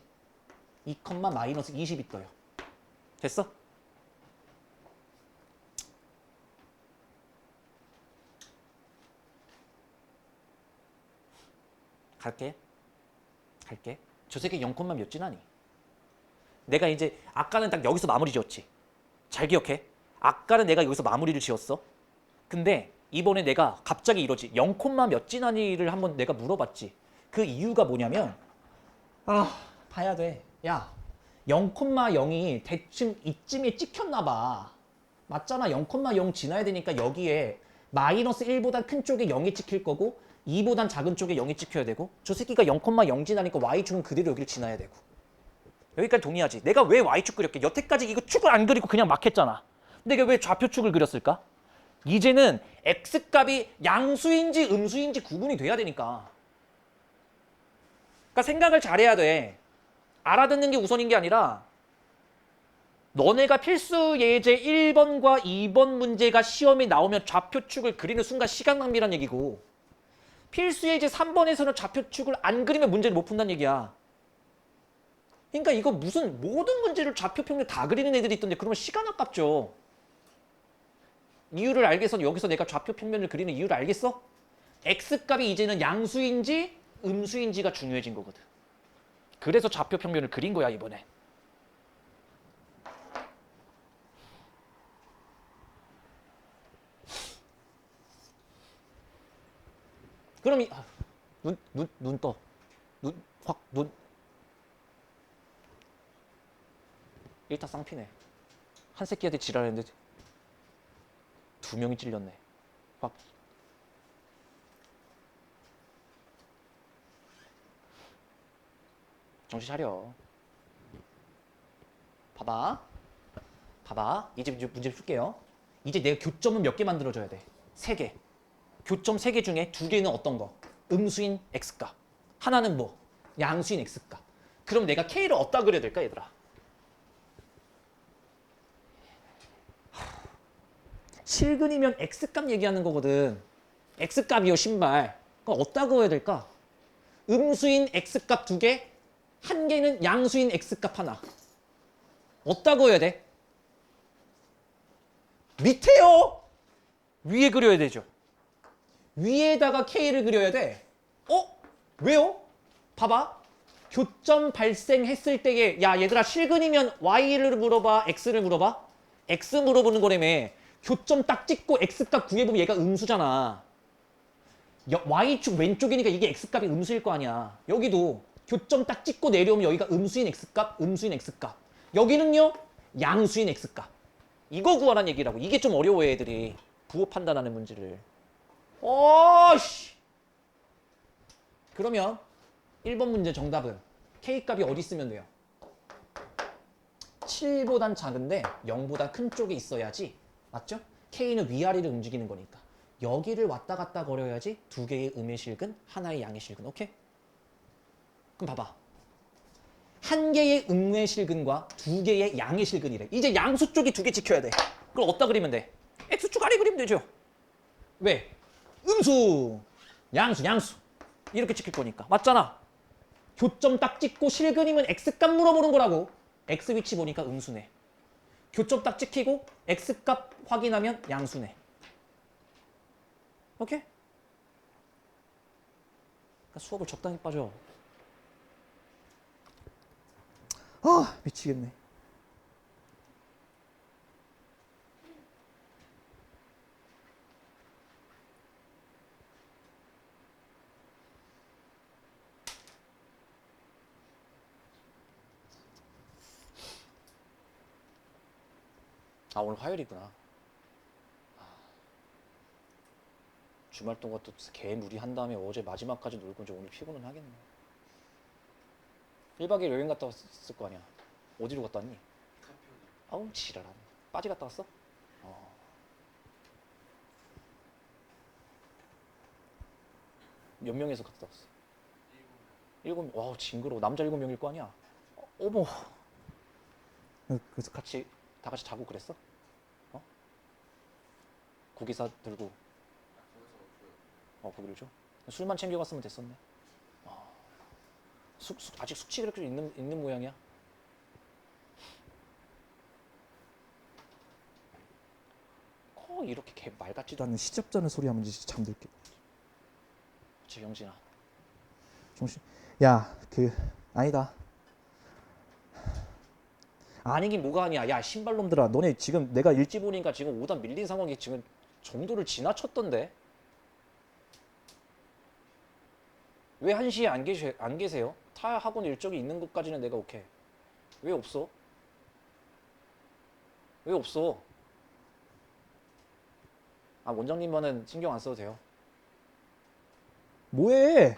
2, 마이너스 20이 떠요. 됐어? 갈게. 저 새끼 0, 몇 지나니? 내가 이제 아까는 딱 여기서 마무리 지었지. 잘 기억해. 아까는 내가 여기서 마무리를 지었어. 근데 이번에 내가 갑자기 이러지. 0, 몇 지나니를 한번 내가 물어봤지. 그 이유가 뭐냐면 봐야 돼. 야, 0, 0이 대충 이쯤에 찍혔나 봐. 맞잖아. 0, 0 지나야 되니까 여기에 마이너스 1보다 큰 쪽에 0이 찍힐 거고 2보단 작은 쪽에 0이 찍혀야 되고 저 새끼가 0, 0 지나니까 y축은 그대로 여기를 지나야 되고. 여기까지 동의하지. 내가 왜 y축 그렸게? 여태까지 이거 축을 안 그리고 그냥 막 했잖아. 근데 내가 왜 좌표축을 그렸을까? 이제는 x값이 양수인지 음수인지 구분이 돼야 되니까. 그러니까 생각을 잘해야 돼. 알아듣는 게 우선인 게 아니라 너네가 필수 예제 1번과 2번 문제가 시험에 나오면 좌표축을 그리는 순간 시간 낭비란 얘기고 필수 예제 3번에서는 좌표축을 안 그리면 문제를 못 푼다는 얘기야. 그러니까 이거 무슨 모든 문제를 좌표평면 다 그리는 애들이 있던데 그러면 시간 아깝죠. 이유를 알겠어? 여기서 내가 좌표평면을 그리는 이유를 알겠어? x값이 이제는 양수인지 음수인지가 중요해진 거거든. 그래서 좌표평면을 그린 거야 이번에. 그럼 눈 떠. 눈 일타 쌍피네. 한 새끼한테 지랄했는데 두 명이 찔렸네. 확. 정신 차려. 봐봐. 이제 문제 풀게요. 이제 내가 교점은 몇 개 만들어줘야 돼? 3개. 교점 3개 중에 2개는 어떤 거? 음수인 x값. 하나는 뭐? 양수인 x값. 그럼 내가 k를 어디다 그려야 될까, 얘들아? 실근이면 x값 얘기하는 거거든. x값이요, 신발. 그럼 어디다 그어야 될까? 음수인 x값 2개, 한 개는 양수인 x값 하나. 어디다 그어야 돼? 밑에요. 위에 그려야 되죠. 위에다가 K를 그려야 돼. 왜요? 봐봐. 교점 발생했을 때에 야 얘들아 실근이면 Y를 물어봐 X를 물어봐? X 물어보는 거라며. 교점 딱 찍고 X값 구해보면 얘가 음수잖아. Y축 왼쪽이니까 이게 X값이 음수일 거 아니야. 여기도 교점 딱 찍고 내려오면 여기가 음수인 X값, 음수인 X값. 여기는요 양수인 X값. 이거 구하라는 얘기라고. 이게 좀 어려워해 애들이. 부호 판단하는 문제를. 씨. 그러면 1번 문제 정답은 K값이 어디 있으면 돼요? 7보단 작은데 0보다 큰 쪽에 있어야지. 맞죠? K는 위아래를 움직이는 거니까. 여기를 왔다 갔다 거려야지 2개의 음의 실근, 하나의 양의 실근. 오케이? 그럼 봐봐. 1개의 음의 실근과 2개의 양의 실근이래. 이제 양수 쪽이 2개 지켜야 돼. 그걸 어디다 그리면 돼? X축 아래 그리면 되죠. 왜? 음수, 양수. 이렇게 찍힐 거니까. 맞잖아. 교점 딱 찍고 실근이면 X값 물어보는 거라고. X 위치 보니까 음수네. 교점 딱 찍히고 X값 확인하면 양수네. 오케이? 그러니까 수업을 적당히 빠져. 미치겠네. 오늘 화요일이구나. 주말 동안 또 개무리 한 다음에 어제 마지막까지 놀고 이제 오늘 피곤은 하겠네. 1박 2일 여행 갔다 왔을 거 아니야. 어디로 갔다 왔니? 아우 지랄하네. 빠지 갔다 왔어? 몇 명에서 갔다 왔어? 7명. 와우 징그러워. 남자 7명일 거 아니야. 어머. 그래서 다 같이 자고 그랬어? 고기사 들고. 고기를 줘? 술만 챙겨갔으면 됐었네. 아직 숙취가 그렇게 있는 모양이야? 이렇게 개 말 같지도 않은 시접자는 소리 하면 진짜 잠들게. 재경진아. 정신. 야, 아니다. 아니긴 뭐가 아니야. 야, 신발놈들아. 너네 지금 내가 일찍 보니까 지금 5단 밀린 상황이 지금 정도를 지나쳤던데? 왜 1시에 안 계세요? 타 학원 일정이 있는 것까지는 내가 오케이. 왜 없어? 왜 없어? 원장님만은 신경 안 써도 돼요. 뭐해?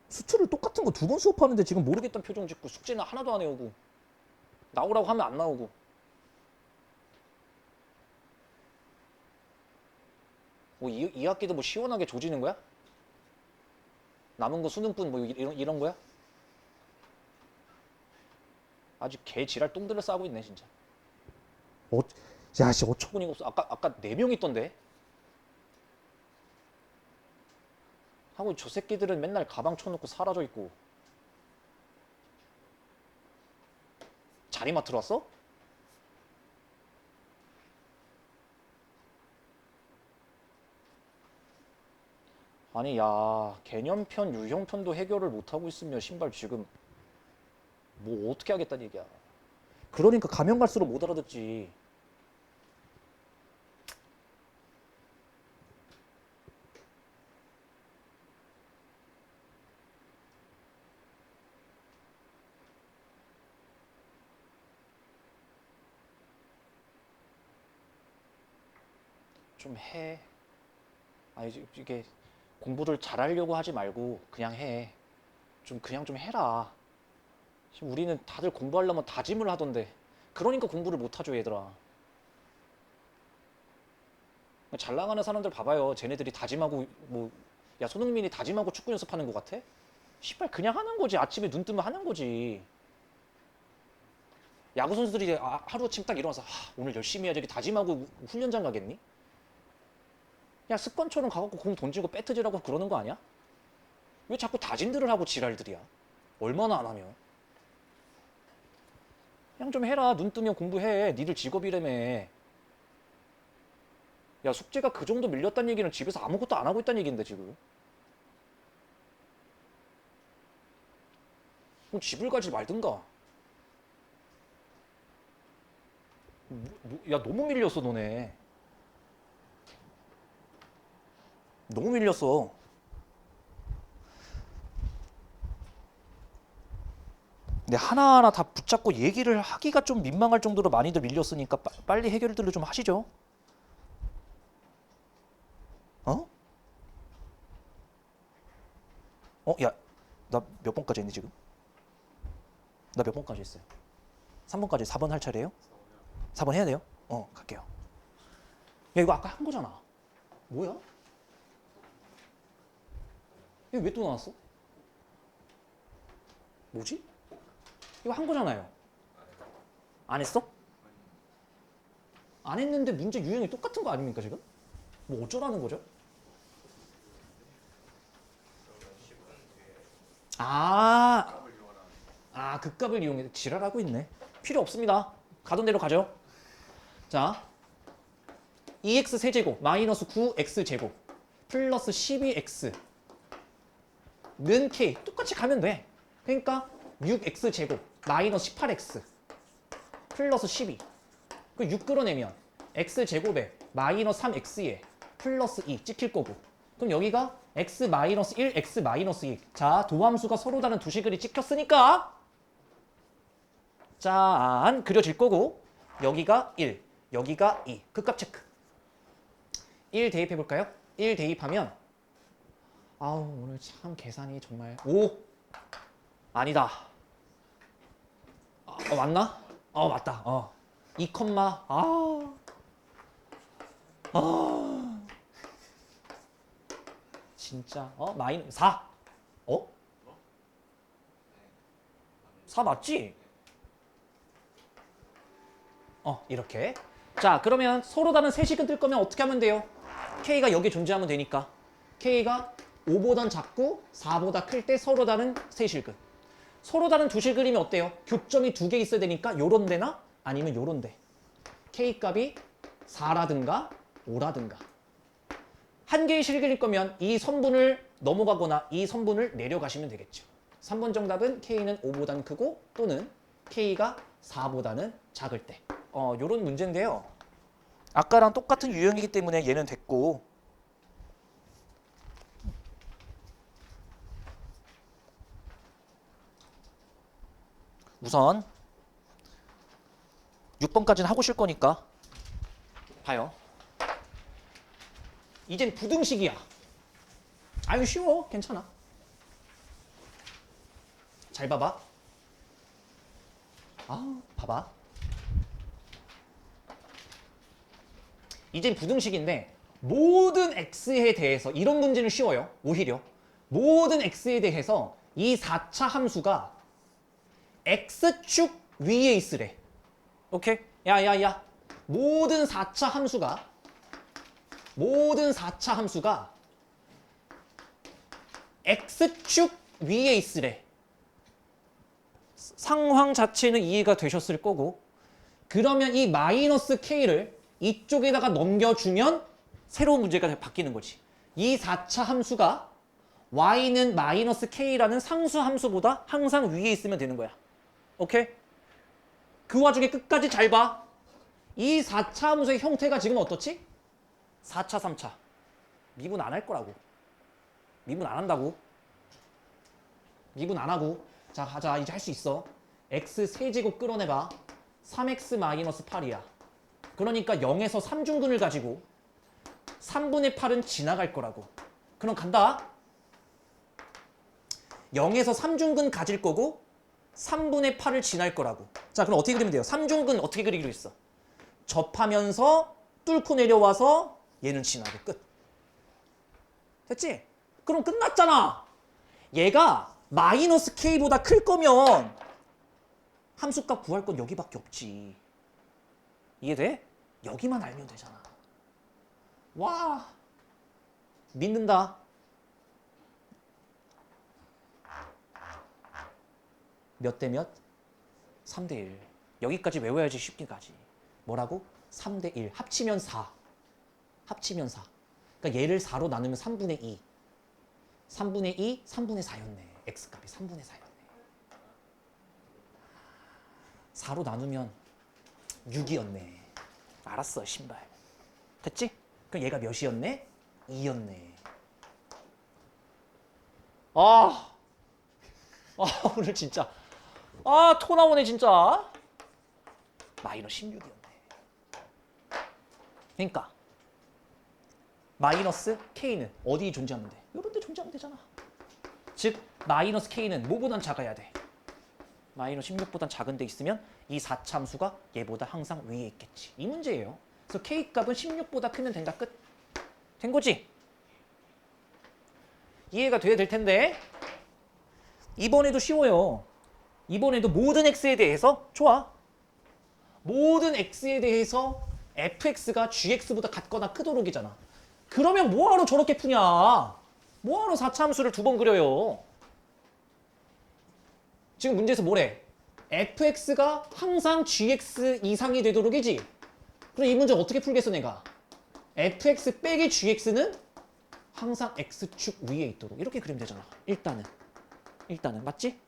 수트를 똑같은 거 2번 수업하는데 지금 모르겠다는 표정 짓고 숙제는 하나도 안 해오고 나오라고 하면 안 나오고. 이 학기도 뭐 시원하게 조지는 거야? 남은 거 수능뿐 뭐 이런 거야? 아주 개 지랄 똥들을 싸고 있네 진짜. 야, 씨 어처구니가 없어. 아까 4명 있던데. 하고 저 새끼들은 맨날 가방 쳐놓고 사라져 있고. 자리 맡으러 왔어? 아니 야 개념편 유형편도 해결을 못하고 있으면 신발 지금 뭐 어떻게 하겠다는 얘기야. 그러니까 가면 갈수록 못 알아듣지. 좀 해. 아니 이게 공부를 잘하려고 하지 말고 그냥 해. 좀 그냥 좀 해라. 지금 우리는 다들 공부하려면 다짐을 하던데. 그러니까 공부를 못 하죠, 얘들아. 잘 나가는 사람들 봐봐요. 쟤네들이 다짐하고 뭐, 야 손흥민이 다짐하고 축구 연습하는 것 같아? 씨발 그냥 하는 거지. 아침에 눈 뜨면 하는 거지. 야구 선수들이 하루아침 딱 일어나서 오늘 열심히 해야지 이렇게 다짐하고 훈련장 가겠니? 야 습관처럼 가갖고 공 던지고 배트질하고 그러는 거 아니야? 왜 자꾸 다짐들을 하고 지랄들이야? 얼마나 안 하면? 그냥 좀 해라. 눈 뜨면 공부해. 니들 직업이라며. 야 숙제가 그 정도 밀렸다는 얘기는 집에서 아무것도 안 하고 있다는 얘기인데 지금. 그럼 집을 가지 말든가. 야 너무 밀렸어 너네. 너무 밀렸어. 근데 하나하나 다 붙잡고 얘기를 하기가 좀 민망할 정도로 많이들 밀렸으니까 빨리 해결들을 좀 하시죠. 어? 야, 나 몇 번까지 했니 지금? 나 몇 번까지 했어요? 3번까지, 4번 할 차례예요? 4번 해야 돼요? 갈게요. 야, 이거 아까 한 거잖아. 뭐야? 이거 왜 또 나왔어? 뭐지? 이거 한 거잖아요. 안 했어? 안 했는데 문제 유형이 똑같은 거 아닙니까 지금? 뭐 어쩌라는 거죠? 극값을 이용해 지랄하고 있네. 필요 없습니다. 가던 대로 가죠. 자, 2x 세제곱 마이너스 9x 제곱 플러스 12x 는 k 똑같이 가면 돼. 그러니까 6x 제곱 마이너스 18x 플러스 12. 그 6 끌어내면 x 제곱에 마이너스 3x에 플러스 2 찍힐 거고. 그럼 여기가 x 마이너스 1, x 마이너스 2. 자, 도함수가 서로 다른 두 식을이 찍혔으니까 짠 그려질 거고, 여기가 1, 여기가 2. 극값 체크. 1 대입해 볼까요? 1 대입하면 오늘 참 계산이 정말 5 아니다. 맞나? 맞다. 2 컴마 진짜 마이너스 4. 4 맞지? 이렇게. 자, 그러면 서로 다른 세식은 뜰 거면 어떻게 하면 돼요? K가 여기 존재하면 되니까 K가 5보단 작고 4보다 클 때 서로 다른 세실근. 서로 다른 두 실근이면 어때요? 교점이 2개 있어야 되니까 요런 데나 아니면 요런 데. K값이 4라든가 5라든가. 한 개의 실근일 거면 이 선분을 넘어가거나 이 선분을 내려가시면 되겠죠. 3번 정답은 K는 5보다는 크고 또는 K가 4보다는 작을 때. 요런 문제인데요. 아까랑 똑같은 유형이기 때문에 얘는 됐고, 우선 6번까지는 하고 쉴 거니까 봐요. 이젠 부등식이야. 아유 쉬워. 괜찮아. 잘 봐봐. 봐봐. 이젠 부등식인데 모든 x에 대해서 이런 문제는 쉬워요. 오히려 모든 x에 대해서 이 4차 함수가 x축 위에 있으래. 오케이? 야야야. 모든 4차 함수가 x축 위에 있으래. 상황 자체는 이해가 되셨을 거고, 그러면 이 마이너스 k를 이쪽에다가 넘겨주면 새로운 문제가 바뀌는 거지. 이 4차 함수가 y는 마이너스 k라는 상수 함수보다 항상 위에 있으면 되는 거야. 오케이? 그 와중에 끝까지 잘 봐. 이 4차 함수의 형태가 지금 어떻지? 4차, 3차. 미분 안 할 거라고. 미분 안 한다고. 미분 안 하고. 자, 가자. 이제 할 수 있어. x 세제곱 끌어내봐. 3x-8이야. 그러니까 0에서 3중근을 가지고 3분의 8은 지나갈 거라고. 그럼 간다. 0에서 3중근 가질 거고 3분의 8을 지날 거라고. 자, 그럼 어떻게 그리면 돼요? 3중근 어떻게 그리기로 했어? 접하면서 뚫고 내려와서 얘는 지나고 끝. 됐지? 그럼 끝났잖아. 얘가 마이너스 k보다 클 거면 함수값 구할 건 여기밖에 없지. 이해돼? 여기만 알면 되잖아. 와, 믿는다. 몇 대 몇? 3대 1. 여기까지 외워야지 쉽게 가지. 뭐라고? 3대 1. 합치면 4. 합치면 4. 그러니까 얘를 4로 나누면 3분의 2. 3분의 2, 3분의 4였네. x값이 3분의 4였네. 4로 나누면 6이었네. 알았어, 신발. 됐지? 그럼 얘가 몇이었네? 2였네. 오늘 진짜. 토 나오네, 진짜. 마이너스 16이었네. 그러니까 마이너스 k는 어디 존재하면 돼? 이런 데 존재하면 되잖아. 즉 마이너스 k는 뭐보단 작아야 돼? 마이너스 16보단 작은 데 있으면 이 4차 함수가 얘보다 항상 위에 있겠지. 이 문제예요. 그래서 k값은 16보다 크면 된다. 끝. 된 거지? 이해가 돼야 될 텐데 이번에도 쉬워요. 이번에도 모든 x에 대해서 좋아. 모든 x에 대해서 fx가 gx보다 같거나 크도록이잖아. 그러면 뭐하러 저렇게 푸냐? 뭐하러 4차 함수를 두 번 그려요? 지금 문제에서 뭐래? fx가 항상 gx 이상이 되도록이지? 그럼 이 문제 어떻게 풀겠어 내가? fx 빼기 gx는 항상 x축 위에 있도록 이렇게 그리면 되잖아. 일단은 맞지?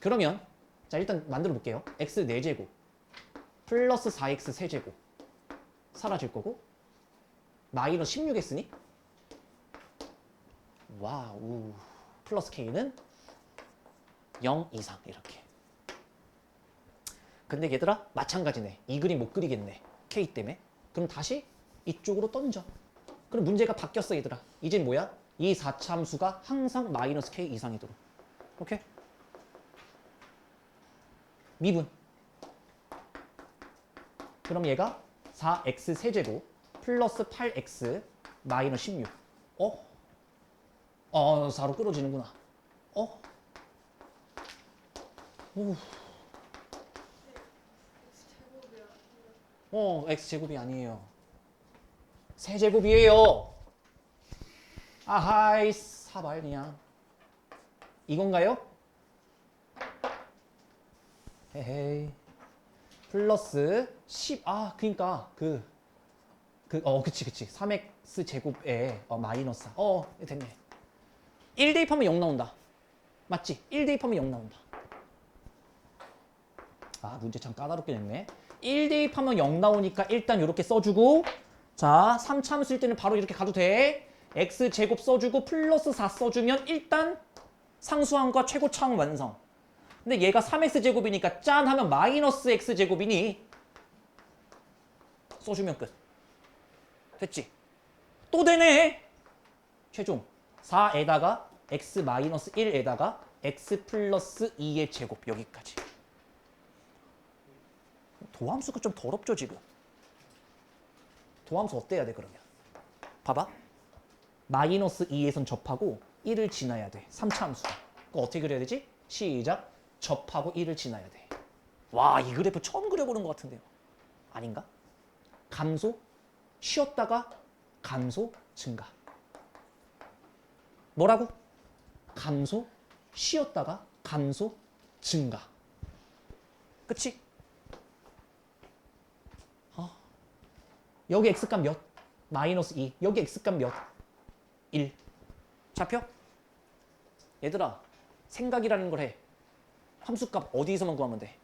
그러면 자 일단 만들어 볼게요. x 4제곱 플러스 4x 세제곱 사라질 거고 마이너스 16x니? 와우. 플러스 k는 0 이상 이렇게. 근데 얘들아 마찬가지네. 이 그림 못 그리겠네. k 때문에. 그럼 다시 이쪽으로 던져. 그럼 문제가 바뀌었어 얘들아. 이젠 뭐야? 이 4차 함수가 항상 마이너스 k 이상이도록. 오케이? 미분. 그럼 얘가 4x 세제곱 플러스 8x 마이너스 16. 4로 끌어지는구나. x제곱이 아니에요. 세제곱이에요. 아하이, 사발 그냥. 이건가요? 헤헤이. 플러스 10. 그니까 그치. 3x 제곱에 마이너스. 됐네. 1 대입하면 0 나온다. 맞지? 1 대입하면 0 나온다. 문제 참 까다롭게 냈네. 1 대입하면 0 나오니까 일단 이렇게 써주고, 자, 3차 쓸 때는 바로 이렇게 가도 돼. x 제곱 써주고 플러스 4 써주면 일단 상수항과 최고차항 완성. 근데 얘가 3x 제곱이니까 짠 하면 마이너스 x 제곱이니 써주면 끝. 됐지? 또 되네. 최종 4에다가 x 마이너스 1에다가 x 플러스 2의 제곱 여기까지. 도함수가 좀 더럽죠 지금. 도함수 어때야 돼 그러면? 봐봐. 마이너스 2에선 접하고 1을 지나야 돼. 3차 함수. 그거 어떻게 그려야 되지? 시작. 접하고 1을 지나야 돼. 와, 이 그래프 처음 그려보는 것 같은데요. 아닌가? 감소, 쉬었다가 감소, 증가. 뭐라고? 감소, 쉬었다가 감소, 증가. 그치? 여기 x값 몇? 마이너스 2. 여기 x값 몇? 1. 잡혀? 얘들아, 생각이라는 걸 해. 함수값 어디에서만 구하면 돼?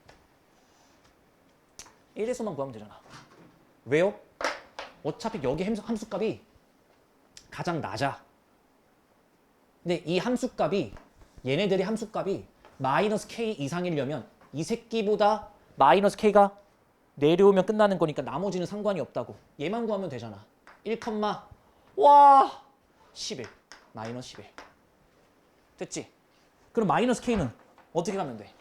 1에서만 구하면 되잖아. 왜요? 어차피 여기 함수값이 가장 낮아. 근데 이 함수값이 얘네들이 함수값이 마이너스 k 이상이려면 이 새끼보다 마이너스 k가 내려오면 끝나는 거니까 나머지는 상관이 없다고. 얘만 구하면 되잖아. 1, 와 11 마이너스 11 됐지? 그럼 마이너스 k는 어떻게 가면 돼?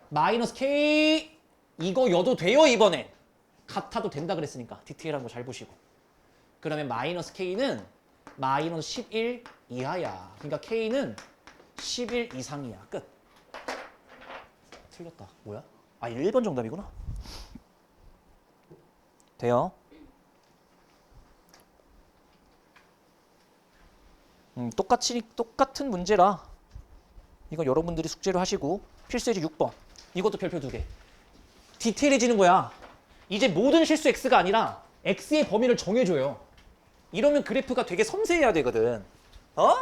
마이너스 k 이거여도 돼요. 이번엔 같아도 된다 그랬으니까 디테일한 거 잘 보시고. 그러면 마이너스 k는 마이너스 11 이하야. 그러니까 k는 11 이상이야. 끝. 틀렸다. 뭐야? 아 1번 정답이구나. 돼요? 똑같은 문제라 이거 여러분들이 숙제로 하시고 필수예제 6번 이것도 별표 2개. 디테일해지는 거야. 이제 모든 실수 x가 아니라 x의 범위를 정해줘요. 이러면 그래프가 되게 섬세해야 되거든. 어?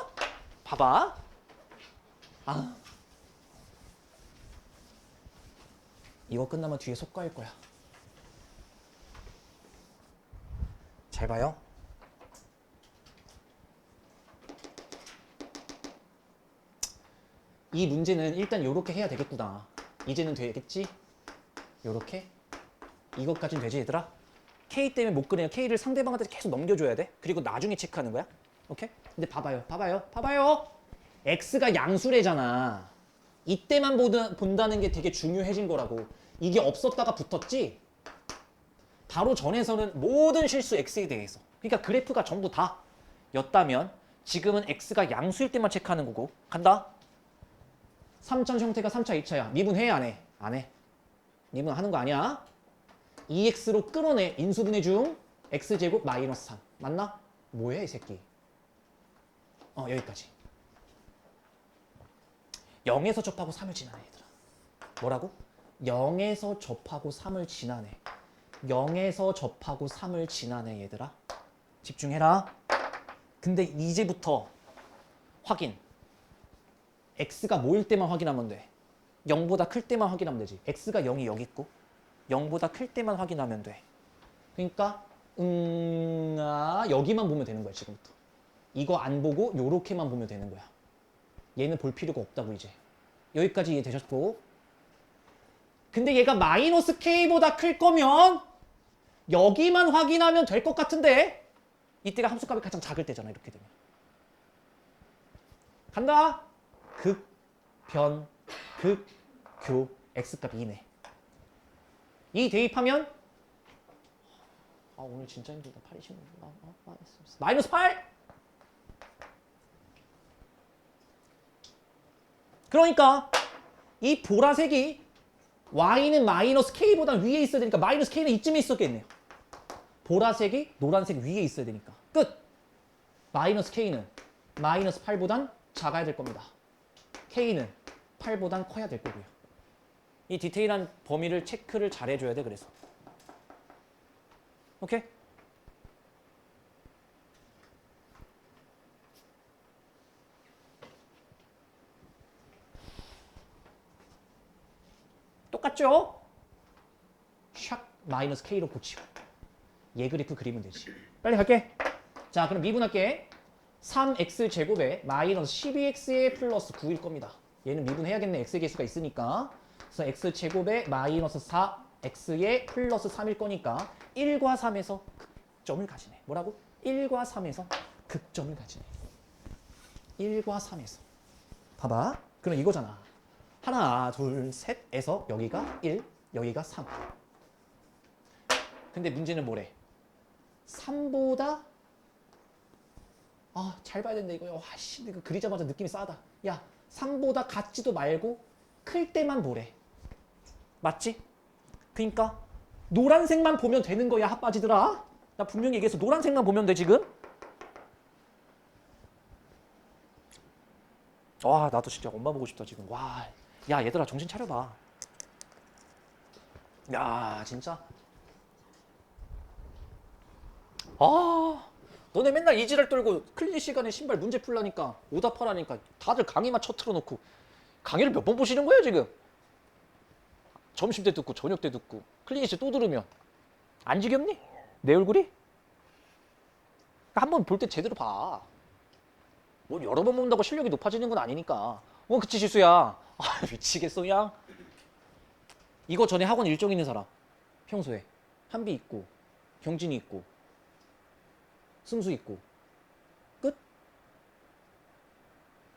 봐봐. 아, 이거 끝나면 뒤에 속가일 거야. 잘 봐요. 이 문제는 일단 요렇게 해야 되겠구나. 이제는 되겠지? 요렇게? 이것까지는 되지 얘들아? K 때문에 못 그리면 K를 상대방한테 계속 넘겨줘야 돼. 그리고 나중에 체크하는 거야. 오케이? 근데 봐봐요. X가 양수래잖아. 이때만 본다는 게 되게 중요해진 거라고. 이게 없었다가 붙었지? 바로 전에서는 모든 실수 X에 대해서. 그러니까 그래프가 전부 다 였다면 지금은 X가 양수일 때만 체크하는 거고. 간다. 3차 형태가 3차 2차야. 미분해 안 해? 안 해. 미분하는 거 아니야. 2x로 끌어내. 인수분해 중 x제곱 마이너스 3. 맞나? 뭐해 이 새끼. 여기까지. 0에서 접하고 3을 지나네 얘들아. 뭐라고? 0에서 접하고 3을 지나네. 0에서 접하고 3을 지나네 얘들아. 집중해라. 근데 이제부터 확인. x가 뭐일 때만 확인하면 돼. 0보다 클 때만 확인하면 되지. x가 0이 여기 있고 0보다 클 때만 확인하면 돼. 그러니까 여기만 보면 되는 거야 지금부터. 이거 안 보고 요렇게만 보면 되는 거야. 얘는 볼 필요가 없다고 이제. 여기까지 이해되셨고. 근데 얘가 마이너스 k보다 클 거면 여기만 확인하면 될 것 같은데 이때가 함수값이 가장 작을 때잖아. 이렇게 되면. 간다. 극, 변, 극, 교, x값 2네. 이 대입하면 오늘 진짜 힘들다. 8이시면 마이너스 8. 그러니까 이 보라색이 y는 마이너스 k보다 위에 있어야 되니까 마이너스 k는 이쯤에 있었겠네요. 보라색이 노란색 위에 있어야 되니까. 끝. 마이너스 k는 마이너스 8보단 작아야 될 겁니다. k는 8보단 커야 될 거고요. 이 디테일한 범위를 체크를 잘 해줘야 돼. 그래서 오케이? 똑같죠? 샥 마이너스 k로 고치고 얘 그래프 그리면 되지. 빨리 갈게. 자 그럼 미분할게. 3x제곱에 마이너스 12x에 플러스 9일 겁니다. 얘는 미분해야겠네. x의 개수가 있으니까. 그래서 x제곱에 마이너스 4x에 플러스 3일 거니까 1과 3에서 극점을 가지네. 뭐라고? 1과 3에서 극점을 가지네. 1과 3에서. 봐봐. 그럼 이거잖아. 하나, 둘, 셋에서 여기가 1, 여기가 3. 근데 문제는 뭐래? 3보다 잘 봐야 된다 이거. 씨, 이거 그리자마자 느낌이 싸다. 야, 3보다 같지도 말고 클 때만 보래. 맞지? 그러니까 노란색만 보면 되는 거야, 핫바지들아. 나 분명히 얘기해서 노란색만 보면 돼, 지금. 와, 나도 진짜 엄마 보고 싶다, 지금. 와, 야, 얘들아, 정신 차려봐. 야, 진짜. 너네 맨날 이지랄 떨고 클린 시간에 신발 문제 풀라니까 오답하라니까 다들 강의만 쳐틀어놓고 강의를 몇 번 보시는 거예요 지금? 점심 때 듣고 저녁 때 듣고 클리니시 또 들으면 안 지겹니? 내 얼굴이? 한번 볼 때 제대로 봐. 뭐 여러 번 본다고 실력이 높아지는 건 아니니까. 그치 지수야. 아 미치겠어 그냥. 이거 전에 학원 일정 있는 사람 평소에 한비 있고 경진이 있고 승수 있고 끝?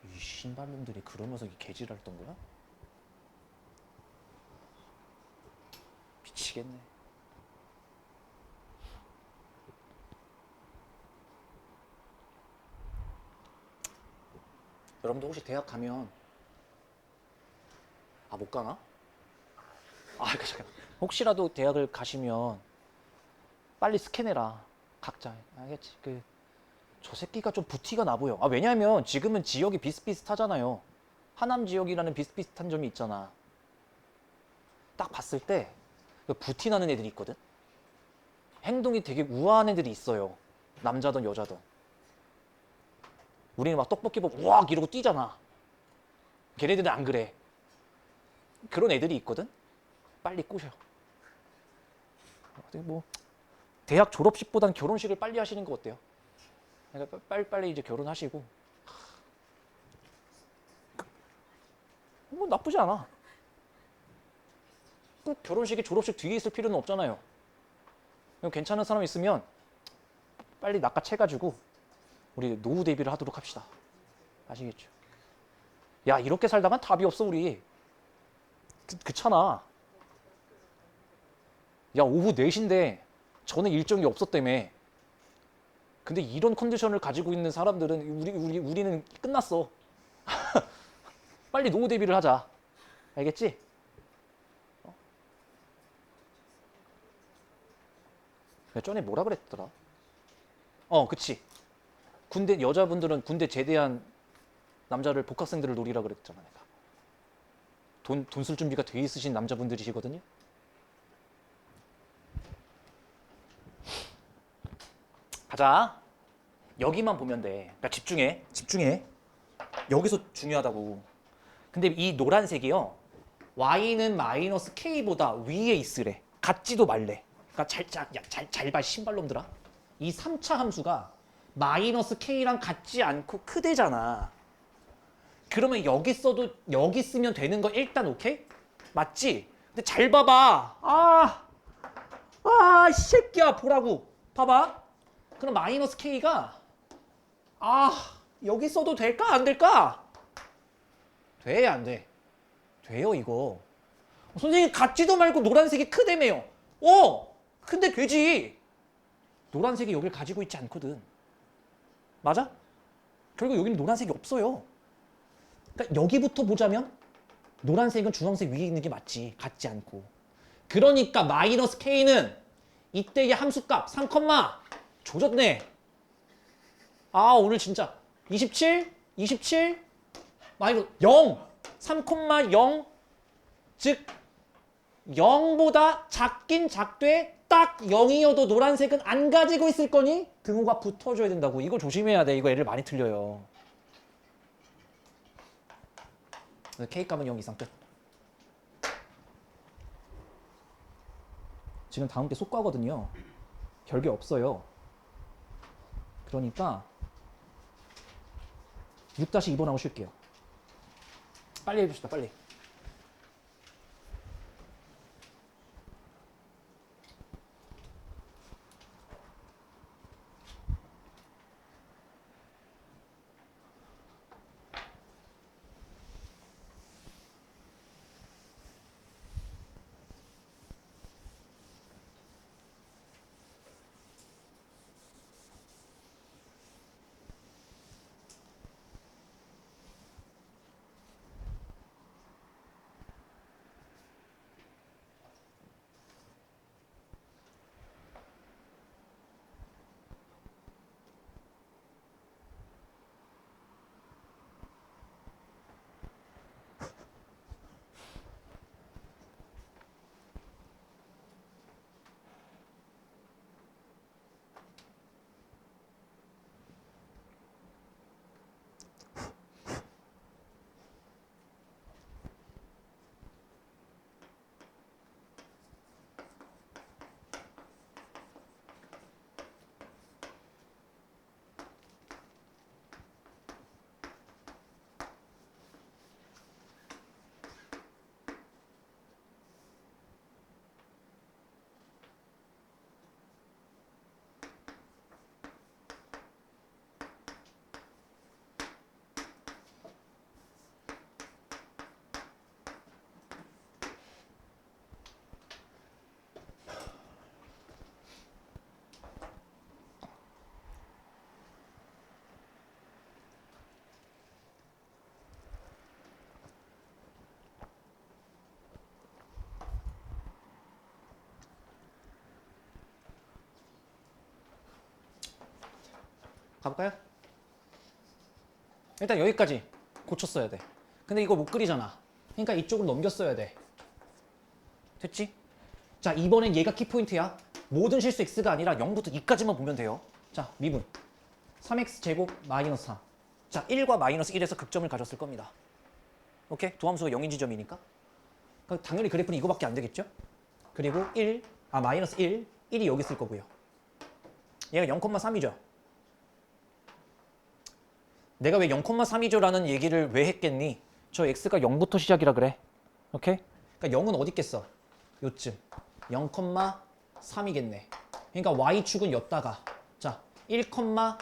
이 신발놈들이 그러면서 개지랄 했던 거야? 미치겠네. 여러분도 혹시 대학 가면 못 가나? 잠깐. 혹시라도 대학을 가시면 빨리 스캔해라. 각자. 알겠지? 저 새끼가 좀 부티가 나 보여. 왜냐면 지금은 지역이 비슷비슷하잖아요. 하남 지역이라는 비슷비슷한 점이 있잖아. 딱 봤을 때 부티 나는 애들이 있거든. 행동이 되게 우아한 애들이 있어요. 남자든 여자든. 우리는 막 떡볶이 보고 우악 이러고 뛰잖아. 걔네들은 안 그래. 그런 애들이 있거든. 빨리 꼬셔. 뭐 대학 졸업식보단 결혼식을 빨리 하시는 거 어때요? 그러니까 빨리 이제 결혼하시고 뭐 나쁘지 않아. 꼭 결혼식이 졸업식 뒤에 있을 필요는 없잖아요. 괜찮은 사람 있으면 빨리 낚아채가지고 우리 노후 대비를 하도록 합시다. 아시겠죠? 야 이렇게 살다간 답이 없어 우리. 그렇잖아. 야 오후 4시인데 저는 일정이 없었다며. 근데 이런 컨디션을 가지고 있는 사람들은 우리는 끝났어. 빨리 노후 대비를 하자. 알겠지? 전에 뭐라 그랬더라? 그치. 여자분들은 군대 제대한 남자를 복학생들을 노리라 그랬잖아 내가. 돈 쓸 준비가 돼 있으신 남자분들이시거든요. 가자. 여기만 보면 돼. 그러니까 집중해. 여기서 중요하다고. 근데 이 노란색이요. y는 마이너스 k보다 위에 있으래. 같지도 말래. 그러니까 잘 봐, 신발놈들아. 이 3차 함수가 마이너스 k랑 같지 않고 크대잖아. 그러면 여기 쓰면 되는 거 일단 오케이? 맞지? 근데 잘 봐봐. 이 새끼야 보라고. 봐봐. 그럼 마이너스 k가 여기 써도 될까? 안 될까? 돼, 안 돼? 돼요, 이거. 선생님, 같지도 말고 노란색이 크다며요. 근데 되지. 노란색이 여길 가지고 있지 않거든. 맞아? 결국 여기는 노란색이 없어요. 그러니까 여기부터 보자면 노란색은 주황색 위에 있는 게 맞지. 같지 않고. 그러니까 마이너스 k는 이때의 함수값 3, 조졌네. 오늘 진짜 27 마이너스 0 3,0 즉 0보다 작긴 작되 딱 0이어도 노란색은 안 가지고 있을 거니 등호가 붙어줘야 된다고. 이거 조심해야 돼. 이거 애를 많이 틀려요. K값은 0 이상 끝. 지금 다음 게 속과거든요. 별게 없어요. 그러니까 6-2번하고 쉴게요. 빨리 해봅시다. 빨리. 가볼까요? 일단 여기까지 고쳤어야 돼. 근데 이거 못 그리잖아. 그러니까 이쪽을 넘겼어야 돼. 됐지? 자, 이번엔 얘가 키포인트야. 모든 실수 x가 아니라 0부터 2까지만 보면 돼요. 자, 미분. 3x 제곱 마이너스 3. 자, 1과 마이너스 1에서 극점을 가졌을 겁니다. 오케이? 도함수가 0인 지점이니까. 그러니까 당연히 그래프는 이거밖에 안 되겠죠? 그리고 마이너스 1. 1이 여기 있을 거고요. 얘가 0,3이죠. 내가 왜 0,3이죠 라는 얘기를 왜 했겠니? 저 x가 0부터 시작이라 그래. 오케이? 그러니까 0은 어디 있겠어? 요쯤. 0,3이겠네. 그러니까 y축은 였다가 자, 1,1.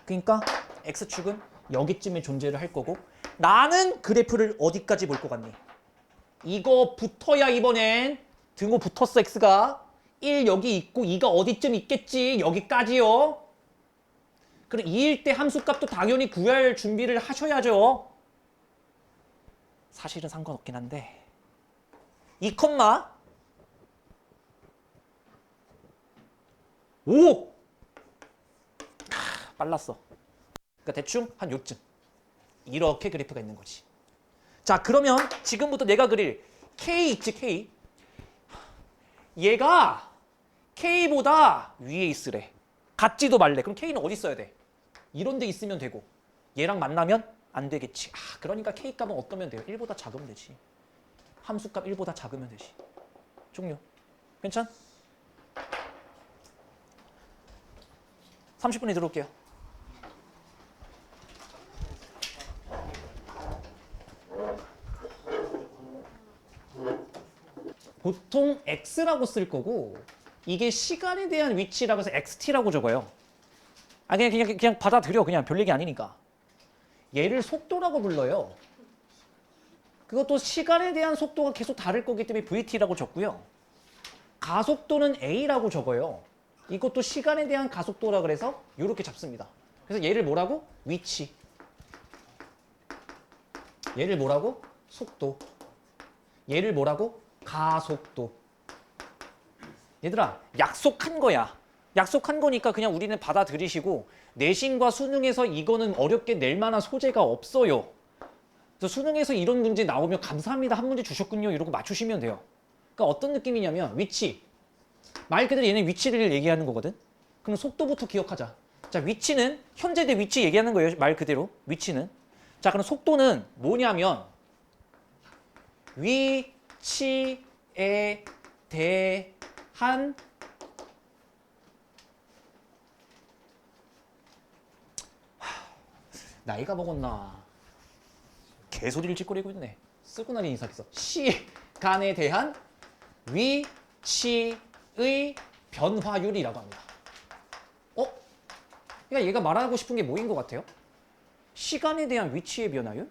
그러니까 x축은 여기쯤에 존재를 할 거고 나는 그래프를 어디까지 볼 것 같니? 이거 붙어야 이번엔 등호 붙었어 x가 1 여기 있고 2가 어디쯤 있겠지 여기까지요. 그럼 2일 때 함수값도 당연히 구할 준비를 하셔야죠. 사실은 상관없긴 한데 2, 5 빨랐어. 그러니까 대충 한 요쯤 이렇게 그래프가 있는 거지. 자, 그러면 지금부터 내가 그릴 K 있지, K. 얘가 K보다 위에 있으래. 같지도 말래. 그럼 K는 어디 있어야 돼? 이런 데 있으면 되고 얘랑 만나면 안 되겠지. 그러니까 K 값은 어떠면 돼요? 1보다 작으면 되지. 함수값 1보다 작으면 되지. 종료. 괜찮? 30분에 들어올게요. 보통 x라고 쓸 거고 이게 시간에 대한 위치라고 해서 xt라고 적어요. 그냥 받아들여. 그냥 별 얘기 아니니까. 얘를 속도라고 불러요. 그것도 시간에 대한 속도가 계속 다를 거기 때문에 vt라고 적고요. 가속도는 a라고 적어요. 이것도 시간에 대한 가속도라 그래서 이렇게 잡습니다. 그래서 얘를 뭐라고? 위치. 얘를 뭐라고? 속도. 얘를 뭐라고? 가속도. 얘들아, 약속한 거야. 약속한 거니까 그냥 우리는 받아들이시고 내신과 수능에서 이거는 어렵게 낼 만한 소재가 없어요. 그래서 수능에서 이런 문제 나오면 감사합니다. 한 문제 주셨군요. 이러고 맞추시면 돼요. 그러니까 어떤 느낌이냐면 위치. 말 그대로 얘는 위치를 얘기하는 거거든. 그럼 속도부터 기억하자. 자, 위치는 현재 대 위치 얘기하는 거예요. 말 그대로. 위치는. 자, 그럼 속도는 뭐냐면 위치에 대한 나이가 먹었나 개소리를 찌꺼리고 있네. 쓰고 나니 인사했어. 시간에 대한 위치의 변화율이라고 합니다. 그러니까 얘가 말하고 싶은 게 뭐인 것 같아요? 시간에 대한 위치의 변화율?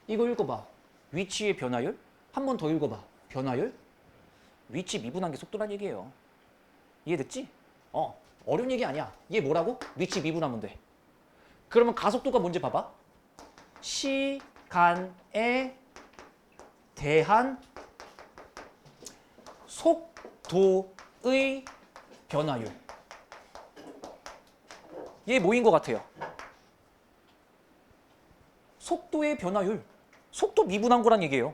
이거 읽어봐. 위치의 변화율? 한 번 더 읽어봐. 변화율? 위치 미분한 게 속도란 얘기예요. 이해됐지? 어려운 얘기 아니야. 얘 뭐라고? 위치 미분하면 돼. 그러면 가속도가 뭔지 봐봐. 시간에 대한 속도의 변화율. 얘 뭐인 것 같아요? 속도의 변화율. 속도 미분한 거란 얘기예요.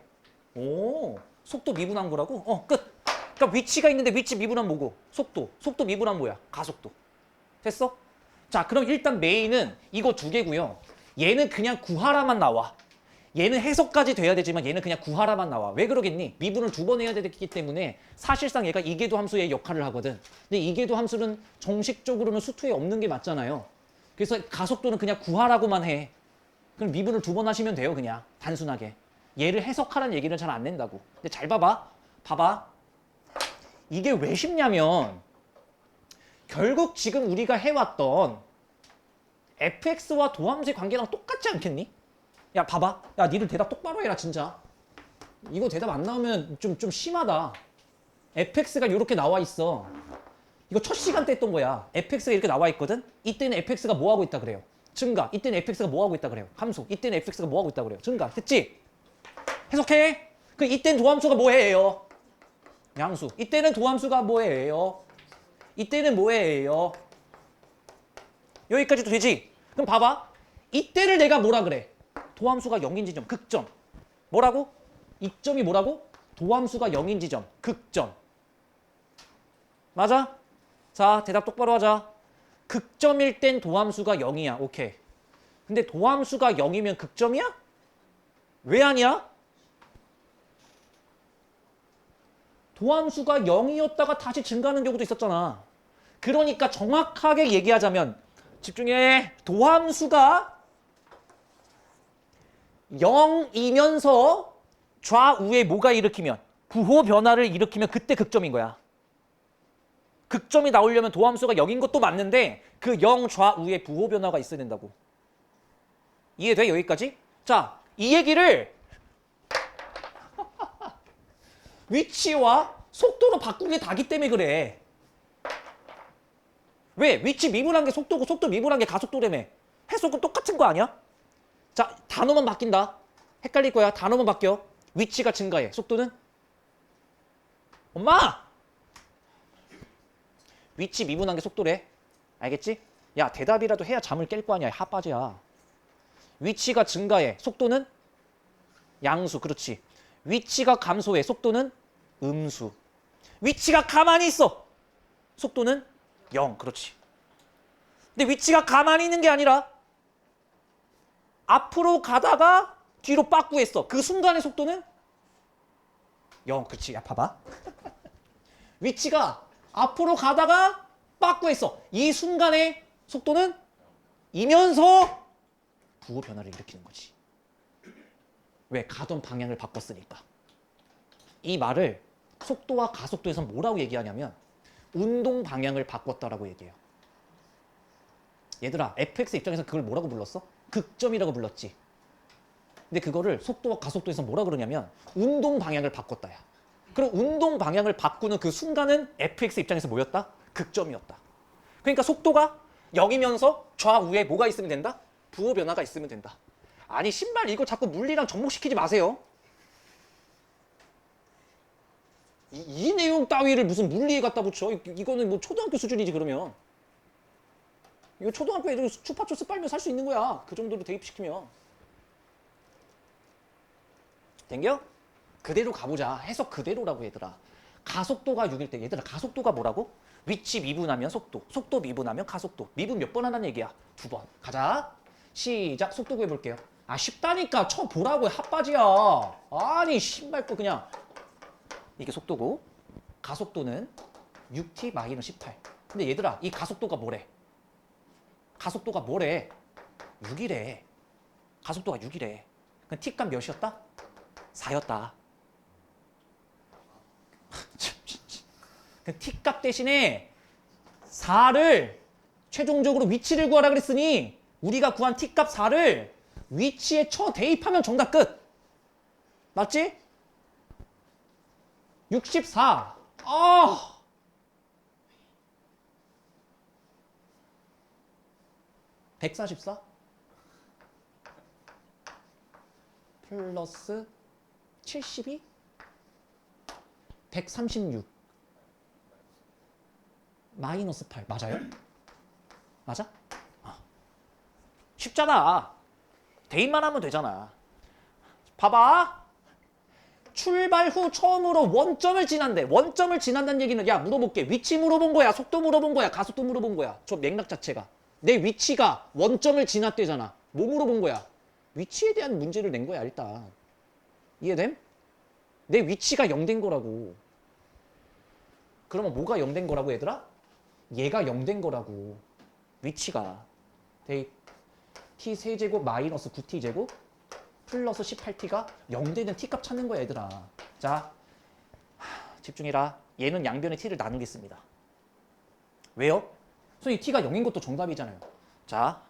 오, 속도 미분한 거라고? 끝. 그러니까 위치가 있는데 위치 미분한 뭐고? 속도. 속도 미분한 뭐야? 가속도. 됐어? 자, 그럼 일단 메인은 이거 두 개고요. 얘는 그냥 구하라만 나와. 얘는 해석까지 돼야 되지만 얘는 그냥 구하라만 나와. 왜 그러겠니? 미분을 두 번 해야 되기 때문에 사실상 얘가 이계도 함수의 역할을 하거든. 근데 이계도 함수는 정식적으로는 수투에 없는 게 맞잖아요. 그래서 가속도는 그냥 구하라고만 해. 그럼 미분을 두 번 하시면 돼요. 그냥 단순하게. 얘를 해석하라는 얘기는 잘 안 낸다고. 근데 잘 봐봐. 봐봐. 이게 왜 쉽냐면 결국 지금 우리가 해왔던 fx와 도함수의 관계랑 똑같지 않겠니? 야, 봐봐. 야, 니들 대답 똑바로 해라, 진짜. 이거 대답 안 나오면 좀 심하다. fx가 이렇게 나와 있어. 이거 첫 시간 때 했던 거야. fx가 이렇게 나와 있거든? 이때는 fx가 뭐 하고 있다 그래요? 증가. 이때는 fx가 뭐 하고 있다 그래요? 함수. 이때는 fx가 뭐 하고 있다 그래요? 증가. 됐지? 해석해. 그 이때는 도함수가 뭐해요? 양수. 이때는 도함수가 뭐해요? 이때는 뭐예요? 여기까지도 되지? 그럼 봐봐. 이때를 내가 뭐라 그래? 도함수가 0인 지점, 극점. 뭐라고? 이점이 뭐라고? 도함수가 0인 지점, 극점. 맞아? 자, 대답 똑바로 하자. 극점일 땐 도함수가 0이야. 오케이. 근데 도함수가 0이면 극점이야? 왜 아니야? 도함수가 0이었다가 다시 증가하는 경우도 있었잖아. 그러니까 정확하게 얘기하자면 집중해. 도함수가 0이면서 좌우에 뭐가 일으키면 부호 변화를 일으키면 그때 극점인 거야. 극점이 나오려면 도함수가 0인 것도 맞는데 그 0 좌우에 부호 변화가 있어야 된다고. 이해돼? 여기까지? 자, 이 얘기를 위치와 속도로 바꾸게 다기 때문에 그래. 왜? 위치 미분한 게 속도고 속도 미분한 게 가속도라며. 해석은 똑같은 거 아니야? 자, 단어만 바뀐다. 헷갈릴 거야. 단어만 바뀌어. 위치가 증가해. 속도는? 엄마! 위치 미분한 게 속도래. 알겠지? 야, 대답이라도 해야 잠을 깰 거 아니야. 핫바지야. 위치가 증가해. 속도는? 양수. 그렇지. 위치가 감소해. 속도는? 음수. 위치가 가만히 있어. 속도는? 0. 그렇지. 근데 위치가 가만히 있는 게 아니라 앞으로 가다가 뒤로 빠꾸했어. 그 순간의 속도는? 0. 그렇지. 야, 봐봐. 위치가 앞으로 가다가 빠꾸했어. 이 순간의 속도는 이면서 부호 변화를 일으키는 거지. 왜? 가던 방향을 바꿨으니까. 이 말을 속도와 가속도에서 뭐라고 얘기하냐면 운동 방향을 바꿨다라고 얘기해요. 얘들아, fx 입장에서 그걸 뭐라고 불렀어? 극점이라고 불렀지. 근데 그거를 속도와 가속도에서 뭐라 그러냐면 운동 방향을 바꿨다야. 그럼 운동 방향을 바꾸는 그 순간은 fx 입장에서 뭐였다? 극점이었다. 그러니까 속도가 0이면서 좌우에 뭐가 있으면 된다? 부호 변화가 있으면 된다. 아니, 신발 이거 자꾸 물리랑 접목시키지 마세요. 이 내용 따위를 무슨 물리에 갖다 붙여. 이거는 뭐 초등학교 수준이지 그러면. 이거 초등학교 애들 추파초스 빨면 살 수 있는 거야. 그 정도로 대입시키면. 땡겨? 그대로 가보자. 해석 그대로라고 얘들아. 가속도가 6일 때 얘들아 가속도가 뭐라고? 위치 미분하면 속도, 속도 미분하면 가속도. 미분 몇 번 하는 얘기야? 2번. 가자. 시작. 속도 구해볼게요. 아, 쉽다니까. 쳐보라고. 핫바지야. 아니, 신발 거 그냥. 이게 속도고 가속도는 6t-18. 근데 얘들아, 이 가속도가 뭐래? 가속도가 뭐래? 6이래. 가속도가 6이래. 그럼 t값 몇이었다? 4였다. 그 t값 대신에 4를 최종적으로 위치를 구하라 그랬으니 우리가 구한 t값 4를 위치에 쳐 대입하면 정답 끝. 맞지? 64. 아. (144) 플러스 72 136 마이너스 8 맞아요? 맞아? 쉽잖아. 대입만 하면 되잖아. 봐봐. 출발 후 처음으로 원점을 지난대. 원점을 지난다는 얘기는 야, 물어볼게. 위치 물어본 거야? 속도 물어본 거야? 가속도 물어본 거야? 저 맥락 자체가. 내 위치가 원점을 지났대잖아. 뭐 물어본 거야? 위치에 대한 문제를 낸 거야, 일단. 이해됨? 내 위치가 0 된 거라고. 그러면 뭐가 0 된 거라고, 얘들아? 얘가 0 된 거라고. 위치가. 대입. t 세제곱 마이너스 9t제곱 플러스 18t가 0 되는 t값 찾는 거야, 얘들아. 자, 집중해라. 얘는 양변의 t를 나누겠습니다. 왜요? 선생님, t가 0인 것도 정답이잖아요. 자,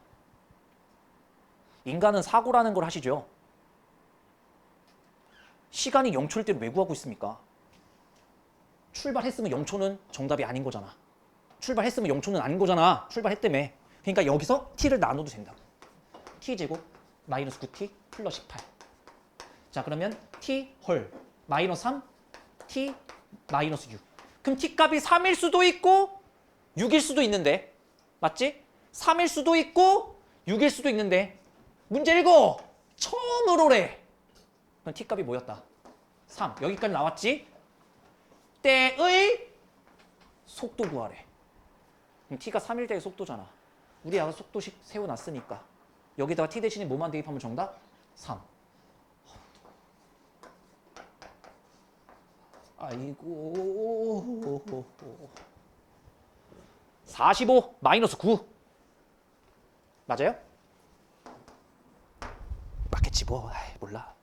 인간은 사고라는 걸 하시죠. 시간이 0초일 때는 왜 구하고 있습니까? 출발했으면 0초는 정답이 아닌 거잖아. 출발했으면 0초는 아닌 거잖아. 출발했다며. 그러니까 여기서 t를 나눠도 된다. t제곱 마이너스 9t 플러스 18. 자, 그러면 t 홀 마이너스 3 t 마이너스 6. 그럼 t 값이 3일 수도 있고 6일 수도 있는데. 맞지? 3일 수도 있고 6일 수도 있는데. 문제 읽어. 처음으로래. 그럼 t값이 뭐였다? 3. 여기까지 나왔지? 때의 속도 구하래. 그럼 t가 3일 때의 속도잖아. 우리 아까 속도식 세워놨으니까. 여기다가 t 대신에 뭐만 대입하면 정답? 3. 아이고. 45 마이너스 9. 맞아요? 맞겠지 뭐. 아이, 몰라.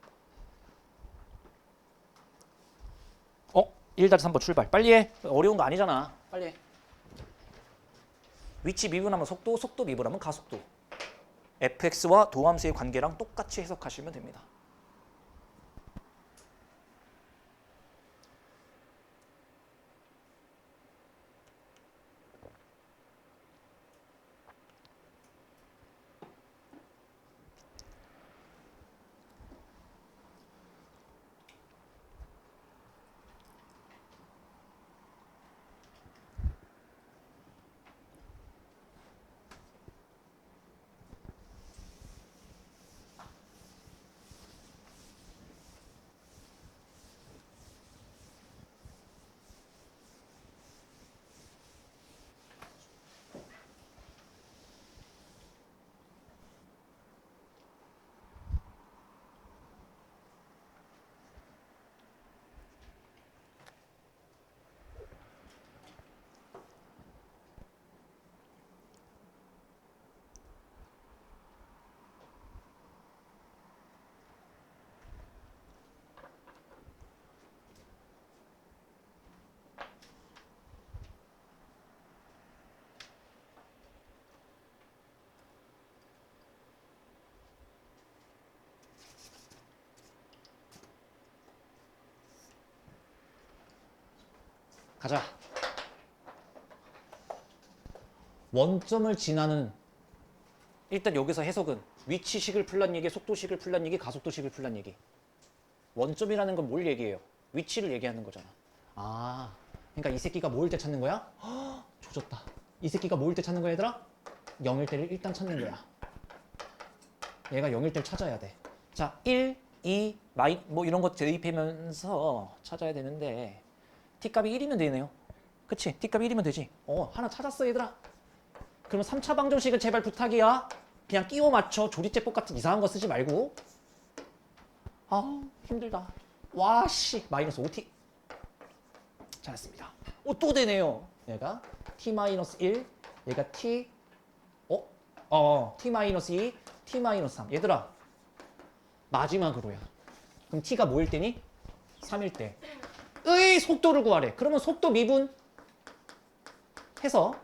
1-3번 출발. 빨리 해. 어려운 거 아니잖아. 빨리 해. 위치 미분하면 속도, 속도 미분하면 가속도. fx와 도함수의 관계랑 똑같이 해석하시면 됩니다. 가자. 원점을 지나는 일단 여기서 해석은 위치식을 풀란 얘기, 속도식을 풀란 얘기, 가속도식을 풀란 얘기. 원점이라는 건 뭘 얘기해요? 위치를 얘기하는 거잖아. 아, 그러니까 이 새끼가 뭐일 때 찾는 거야? 허, 조졌다. 이 새끼가 뭐일 때 찾는 거야, 얘들아? 0일 때를 일단 찾는 거야. 얘가 0일 때를 찾아야 돼. 자, 1, 2, 뭐 이런 거 대입하면서 찾아야 되는데 t값이 1이면 되네요. 그치? t값이 1이면 되지. 하나 찾았어, 얘들아. 그러면 3차 방정식은 제발 부탁이야. 그냥 끼워 맞춰. 조리제법 같은 이상한 거 쓰지 말고. 아, 힘들다. 와, 씨. 마이너스 5t. 잘했습니다. 또 되네요. 얘가 t-1, 얘가 t, t-2, t-3. 얘들아, 마지막으로야. 그럼 t가 뭐일 때니? 3일 때. 의 속도를 구하래. 그러면 속도 미분 해서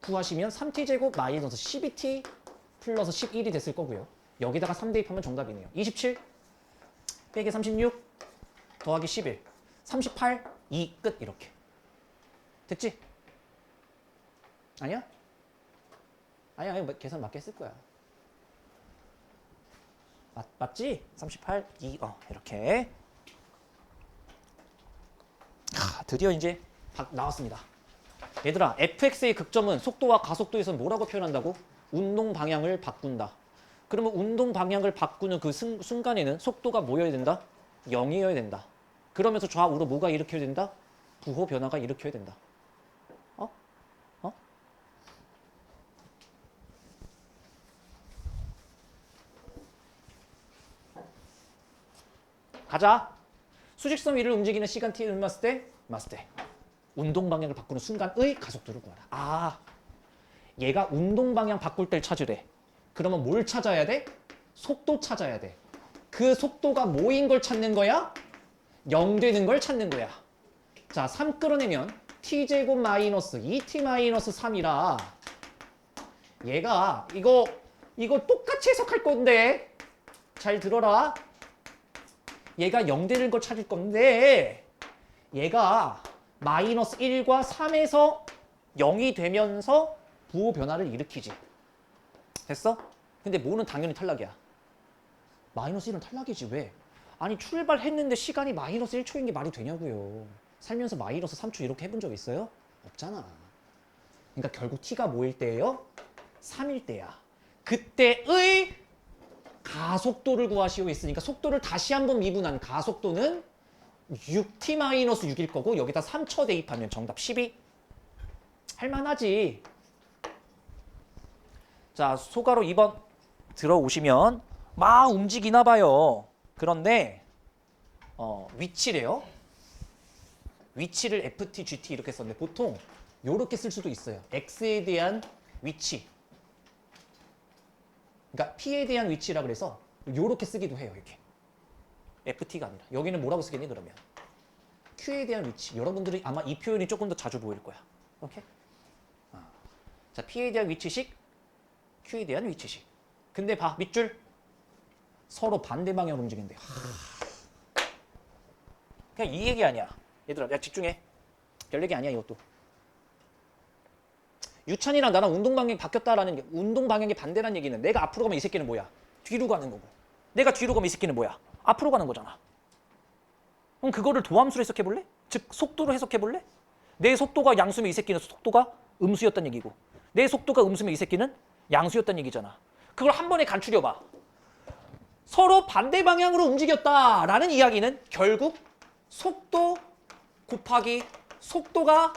구하시면 3t제곱 마이너스 12t 플러스 11이 됐을 거고요. 여기다가 3 대입하면 정답이네요. 27 빼기 36 더하기 11 38 2 끝. 이렇게 됐지? 아니야? 아니야, 계산 맞게 했을 거야. 맞지? 38 2 이렇게. 드디어 이제 나왔습니다. 얘들아, fx의 극점은 속도와 가속도에서 뭐라고 표현한다고? 운동 방향을 바꾼다. 그러면 운동 방향을 바꾸는 그 순간에는 속도가 뭐여야 된다? 0이어야 된다. 그러면서 좌우로 뭐가 일으켜야 된다? 부호 변화가 일으켜야 된다. 가자. 수직선 위를 움직이는 시간 t를 맞을 때? 맞을 때. 운동 방향을 바꾸는 순간의 가속도를 구하라. 얘가 운동 방향 바꿀 때를 찾으래. 그러면 뭘 찾아야 돼? 속도 찾아야 돼. 그 속도가 뭐인 걸 찾는 거야? 0 되는 걸 찾는 거야. 자, 3 끌어내면 t제곱 마이너스 2t 마이너스 3이라 얘가 이거 똑같이 해석할 건데 잘 들어라. 얘가 0 되는 걸 찾을 건데 얘가 마이너스 1과 3에서 0이 되면서 부호 변화를 일으키지. 됐어? 근데 뭐는 당연히 탈락이야. 마이너스 1은 탈락이지. 왜? 아니, 출발했는데 시간이 마이너스 1초인 게 말이 되냐고요. 살면서 마이너스 3초 이렇게 해본 적 있어요? 없잖아. 그러니까 결국 t가 뭐일 때예요? 3일 때야. 그때의 가속도를 구하시오 했으니까 속도를 다시 한번 미분한 가속도는 6t-6일 거고 여기다 3초 대입하면 정답 12. 할만하지. 자, 소가로 2번 들어오시면 막 움직이나 봐요. 그런데 위치래요. 위치를 ft, gt 이렇게 썼는데 보통 이렇게 쓸 수도 있어요. x에 대한 위치. 그러니까 p에 대한 위치라 그래서 이렇게 쓰기도 해요. 이렇게. ft가 아니라. 여기는 뭐라고 쓰겠니 그러면? q에 대한 위치. 여러분들이 아마 이 표현이 조금 더 자주 보일 거야. 오케이? 자, p에 대한 위치식, q에 대한 위치식. 근데 봐, 밑줄. 서로 반대 방향으로 움직인대. 그냥 이 얘기 아니야. 얘들아, 야 집중해. 별 얘기 아니야 이것도. 유찬이랑 나랑 운동 방향이 바뀌었다라는 게 운동 방향이 반대라는 얘기는 내가 앞으로 가면 이 새끼는 뭐야? 뒤로 가는 거고. 내가 뒤로 가면 이 새끼는 뭐야? 앞으로 가는 거잖아. 그럼 그거를 도함수로 해석해 볼래? 즉 속도로 해석해 볼래? 내 속도가 양수면 이 새끼는 속도가 음수였단 얘기고 내 속도가 음수면 이 새끼는 양수였단 얘기잖아. 그걸 한 번에 간추려 봐. 서로 반대 방향으로 움직였다라는 이야기는 결국 속도 곱하기 속도가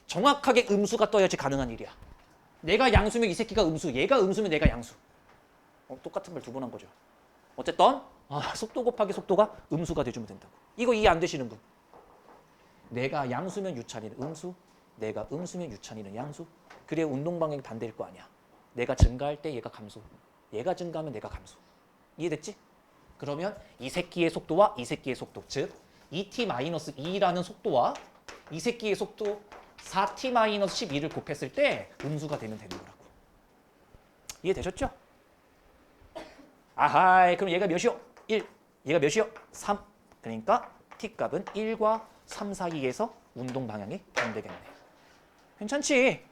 정확하게 음수가 떠야지 가능한 일이야. 내가 양수면 이 새끼가 음수, 얘가 음수면 내가 양수. 똑같은 걸 두 번 한 거죠. 어쨌든 속도 곱하기 속도가 음수가 돼주면 된다고. 이거 이해 안 되시는 분? 내가 양수면 유찬이는 음수, 내가 음수면 유찬이는 양수. 그래 운동 방향이 반대일 거 아니야. 내가 증가할 때 얘가 감소, 얘가 증가하면 내가 감소. 이해됐지? 그러면 이 새끼의 속도와 이 새끼의 속도, 즉 2t-2라는 속도와 이 새끼의 속도 4t-12를 곱했을 때 음수가 되면 되는 거라고. 이해되셨죠? 아하이, 그럼 얘가 몇이요? 1. 얘가 몇이요? 3. 그러니까 t값은 1과 3 사이에서 운동 방향이 반대겠네. 괜찮지?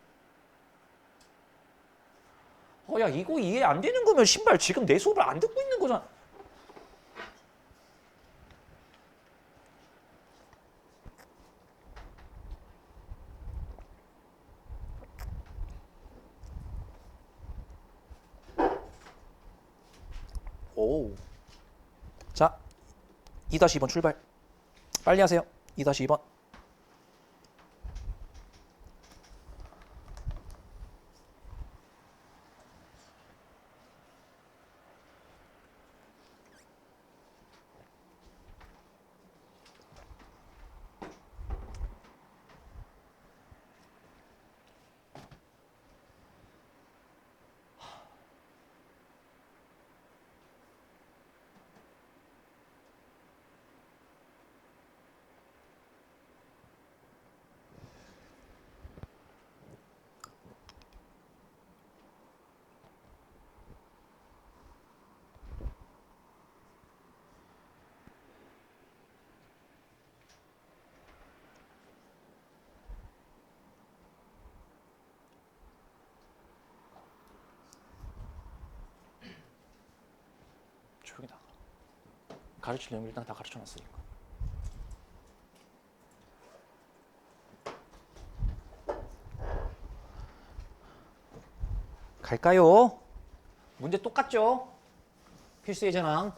야 이거 이해 안 되는 거면 신발 지금 내 수업을 안 듣고 있는 거잖아. 오. 자, 2-2번 출발. 빨리 하세요. 2-2번. 조용히 나가. 가르칠 내용 일단 다 가르쳐놨으니까. 갈까요? 문제 똑같죠? 필수 예제랑.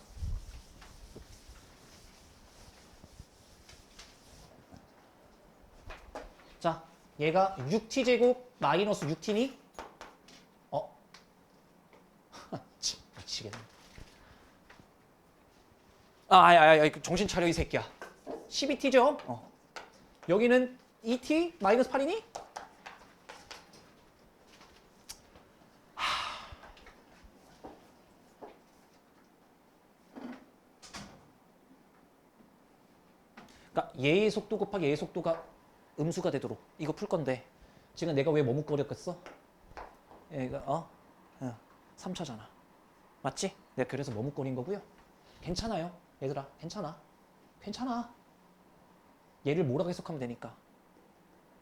자, 얘가 6t제곱 마이너스 6t니? 미치겠네. 정신 차려 이 새끼야. 12t죠? 여기는 2t 마이너스 8이니? 그러니까 얘의 속도 곱하기 얘의 속도가 음수가 되도록 이거 풀 건데 지금 내가 왜 머뭇거렸겠어? 얘가 3차잖아. 맞지? 내가 그래서 머뭇거린 거고요. 괜찮아요. 얘들아 괜찮아. 괜찮아. 얘를 뭐라고 해석하면 되니까.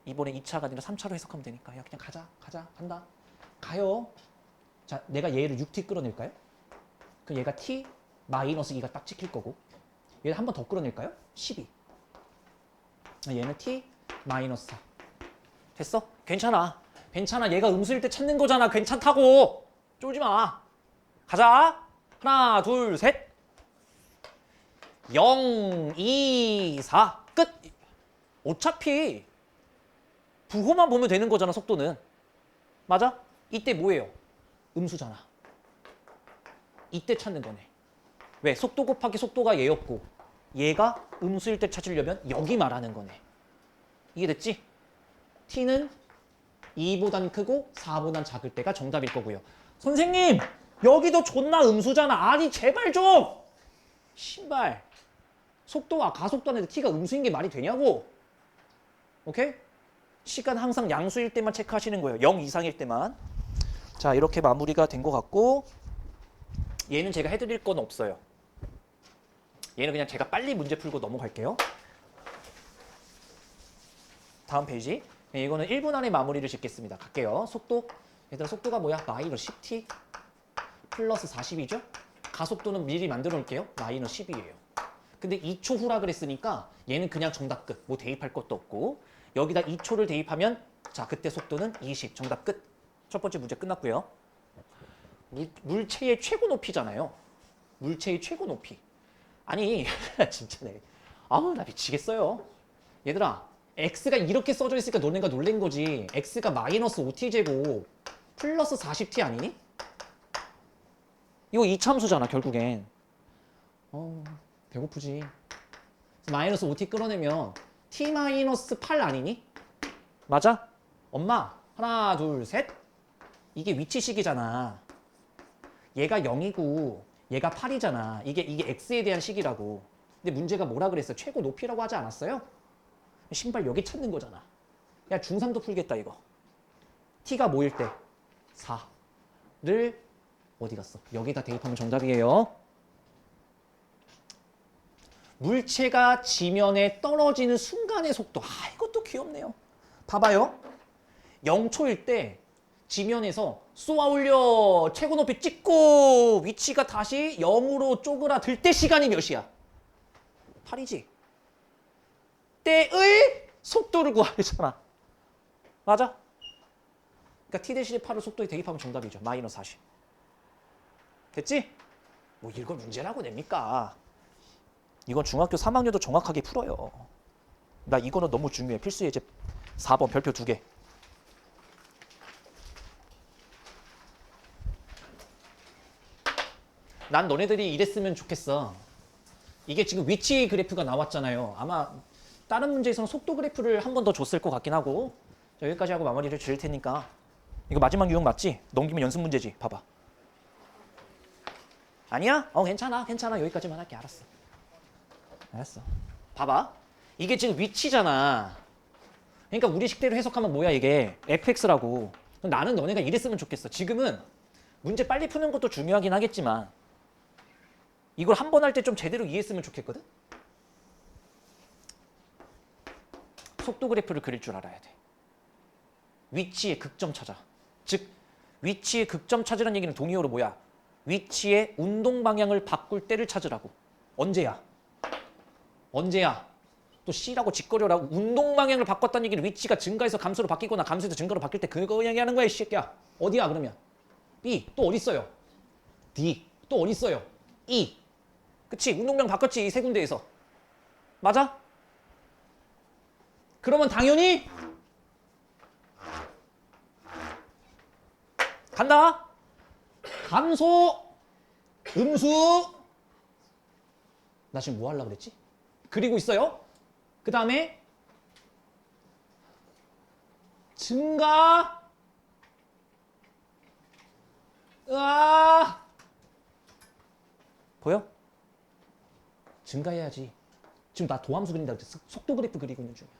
이번에 2차가 아니라 3차로 해석하면 되니까. 야 그냥 가자. 간다. 가요. 자 내가 얘를 6t 끌어낼까요? 그럼 얘가 t 마이너스 2가 딱 찍힐 거고 얘를 한 번 더 끌어낼까요? 12. 얘는 t 마이너스 4. 됐어? 괜찮아. 괜찮아. 얘가 음수일 때 찾는 거잖아. 괜찮다고. 쫄지 마. 가자. 하나, 둘, 셋. 0, 2, 4. 끝. 어차피 부호만 보면 되는 거잖아, 속도는. 맞아? 이때 뭐예요? 음수잖아. 이때 찾는 거네. 왜? 속도 곱하기 속도가 얘였고 얘가 음수일 때 찾으려면 여기 말하는 거네. 이해됐지? t는 2보단 크고 4보단 작을 때가 정답일 거고요. 선생님! 여기도 존나 음수잖아. 아니 제발 좀! 신발. 속도와 가속도 안에서 t가 음수인 게 말이 되냐고? 오케이? 시간 항상 양수일 때만 체크하시는 거예요. 0 이상일 때만. 자, 이렇게 마무리가 된 것 같고 얘는 제가 해드릴 건 없어요. 얘는 그냥 제가 빨리 문제 풀고 넘어갈게요. 다음 페이지. 이거는 1분 안에 마무리를 짓겠습니다. 갈게요. 속도. 얘들아 속도가 뭐야? 마이너스 10t 플러스 40이죠? 가속도는 미리 만들어 놓을게요. 마이너스 10이에요. 근데 2초 후라 그랬으니까 얘는 그냥 정답 끝. 뭐 대입할 것도 없고 여기다 2초를 대입하면 자 그때 속도는 20. 정답 끝. 첫 번째 문제 끝났고요. 물체의 최고 높이잖아요. 물체의 최고 높이. 아니 진짜네. 아우 나 미치겠어요. 얘들아 x가 이렇게 써져 있으니까 너네가 놀란 거지. x가 마이너스 5t제곱 플러스 40t 아니니? 이거 이참수잖아 결국엔. 배고프지. 마이너스 5t 끌어내면 t 마이너스 8 아니니? 맞아? 엄마 하나 둘 셋. 이게 위치식이잖아. 얘가 0이고 얘가 8이잖아. 이게 x에 대한 식이라고. 근데 문제가 뭐라 그랬어? 최고 높이라고 하지 않았어요? 신발 여기 찾는 거잖아. 야 중3도 풀겠다 이거. t가 뭐일 때? 4를 어디 갔어? 여기다 대입하면 정답이에요. 물체가 지면에 떨어지는 순간의 속도. 아 이것도 귀엽네요. 봐봐요. 0초일 때 지면에서 쏘아 올려 최고 높이 찍고 위치가 다시 0으로 쪼그라들 때 시간이 몇이야? 8이지. 때의 속도를 구하려잖아. 맞아? 그러니까 t 대신에 8을 속도에 대입하면 정답이죠. 마이너스 40. 됐지? 뭐 이걸 문제라고 냅니까? 이건 중학교 3학년도 정확하게 풀어요. 나 이거는 너무 중요해. 필수 예제 4번 별표 2개. 난 너네들이 이랬으면 좋겠어. 이게 지금 위치 그래프가 나왔잖아요. 아마 다른 문제에서는 속도 그래프를 한 번 더 줬을 것 같긴 하고. 자, 여기까지 하고 마무리를 지을 테니까. 이거 마지막 유형 맞지? 넘기면 연습 문제지. 봐봐. 아니야? 괜찮아. 괜찮아. 여기까지만 할게. 알았어. 알았어. 봐봐. 이게 지금 위치잖아. 그러니까 우리 식대로 해석하면 뭐야 이게? fx라고. 나는 너네가 이랬으면 좋겠어. 지금은 문제 빨리 푸는 것도 중요하긴 하겠지만 이걸 한 번 할 때 좀 제대로 이해했으면 좋겠거든? 속도 그래프를 그릴 줄 알아야 돼. 위치의 극점 찾아. 즉 위치의 극점 찾으라는 얘기는 동의어로 뭐야? 위치의 운동 방향을 바꿀 때를 찾으라고. 언제야? 언제야? 또 C라고 짓거려라. 운동 방향을 바꿨다는 얘기는 위치가 증가해서 감소로 바뀌거나 감소해서 증가로 바뀔 때 그거 얘기하는 거야 이 새끼야. 어디야 그러면? B. 또 어디 있어요? D. 또 어디 있어요? E. 그치? 운동량 바꿨지 이 세 군데에서. 맞아? 그러면 당연히 간다. 감소, 음수. 나 지금 뭐 하려고 그랬지? 그리고 있어요. 그 다음에 증가. 으아. 보여? 증가해야지. 지금 나 도함수 그린다 그랬어. 속도 그래프 그리고 있는 중이야.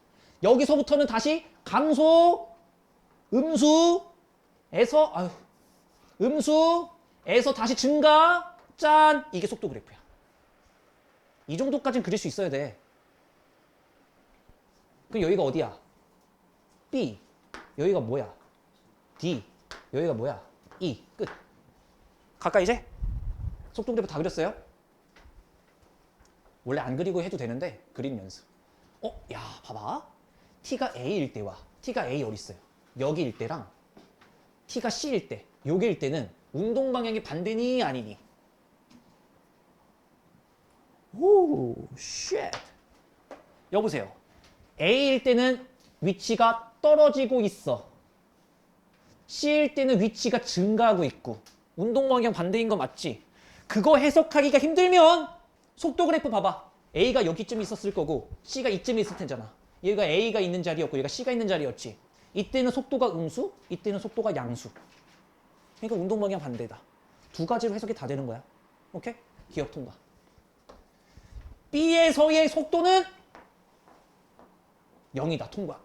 여기서부터는 다시 감소, 음수에서 음수에서 다시 증가. 짠. 이게 속도 그래프야. 이 정도까지는 그릴 수 있어야 돼. 그럼 여기가 어디야? B. 여기가 뭐야? D. 여기가 뭐야? E. 끝. 가까이 이제? 속도 그래프 다 그렸어요? 원래 안 그리고 해도 되는데 그림 연습. 야, 봐봐. T가 A일 때와 T가 A 어디 있어요? 여기일 때랑 t가 c일 때, 요게일 때는 운동 방향이 반대니 아니니? 오, 쉣. 여보세요. A일 때는 위치가 떨어지고 있어. C일 때는 위치가 증가하고 있고. 운동 방향 반대인 거 맞지? 그거 해석하기가 힘들면 속도 그래프 봐봐. A가 여기쯤 있었을 거고 C가 이쯤에 있을 테잖아. 얘가 A가 있는 자리였고 얘가 C가 있는 자리였지. 이때는 속도가 음수, 이때는 속도가 양수. 그러니까 운동 방향 반대다. 두 가지로 해석이 다 되는 거야. 오케이? 기억 통과. B에서의 속도는 0이다. 통과.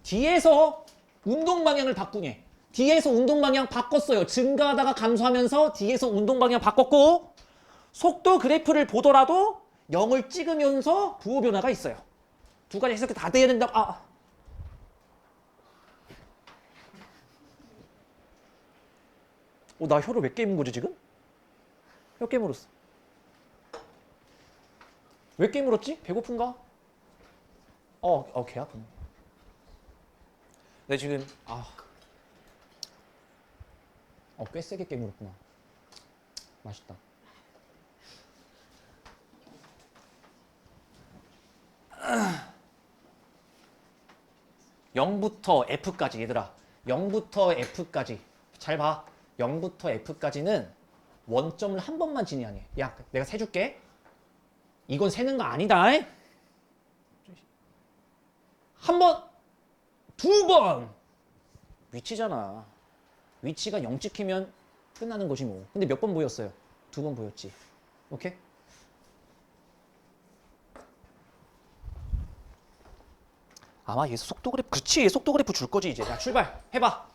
D에서 운동 방향을 바꾸네. D에서 운동 방향 바꿨어요. 증가하다가 감소하면서 D에서 운동 방향 바꿨고 속도 그래프를 보더라도 0을 찍으면서 부호 변화가 있어요. 두 가지 해석이 다 돼야 된다고. 나 혀를 왜 깨문 거지 지금? 혀 깨물었어. 왜 깨물었지? 배고픈가? 개 아프네. 내 지금 꽤 세게 깨물었구나. 맛있다. (0부터) F까지 얘들아. 0부터 F까지 잘 봐. 0부터 F까지는 원점을 한 번만 지니하네. 야, 내가 세줄게. 이건 세는 거 아니다. 한 번, 두 번. 위치잖아. 위치가 0 찍히면 끝나는 거지 뭐. 근데 몇 번 보였어요? 두 번 보였지. 오케이? 아마 얘 속도 그래프, 그치, 속도 그래프 줄 거지 이제. 야, 출발 해봐.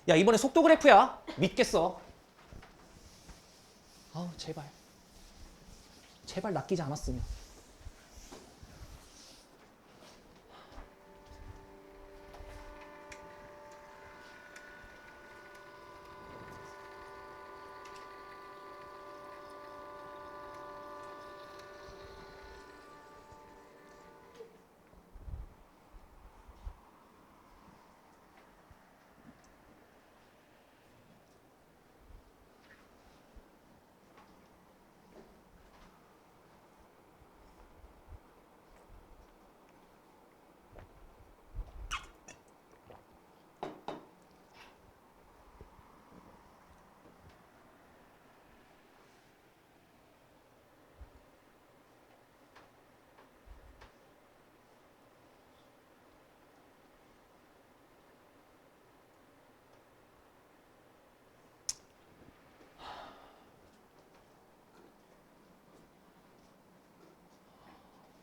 야, 이번에 속도 그래프야. 믿겠어. 제발. 제발 낚이지 않았으면.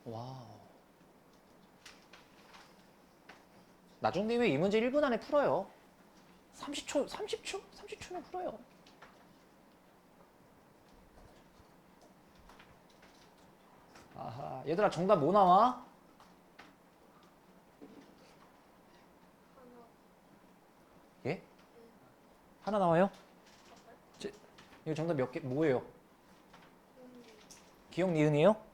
와우. 나중님이 이 문제 1분 안에 풀어요. 30초면 풀어요. 아하, 얘들아 정답 뭐 나와? 예? 하나 나와요? 이거 정답 몇 개, 뭐예요? 기억 니은이에요?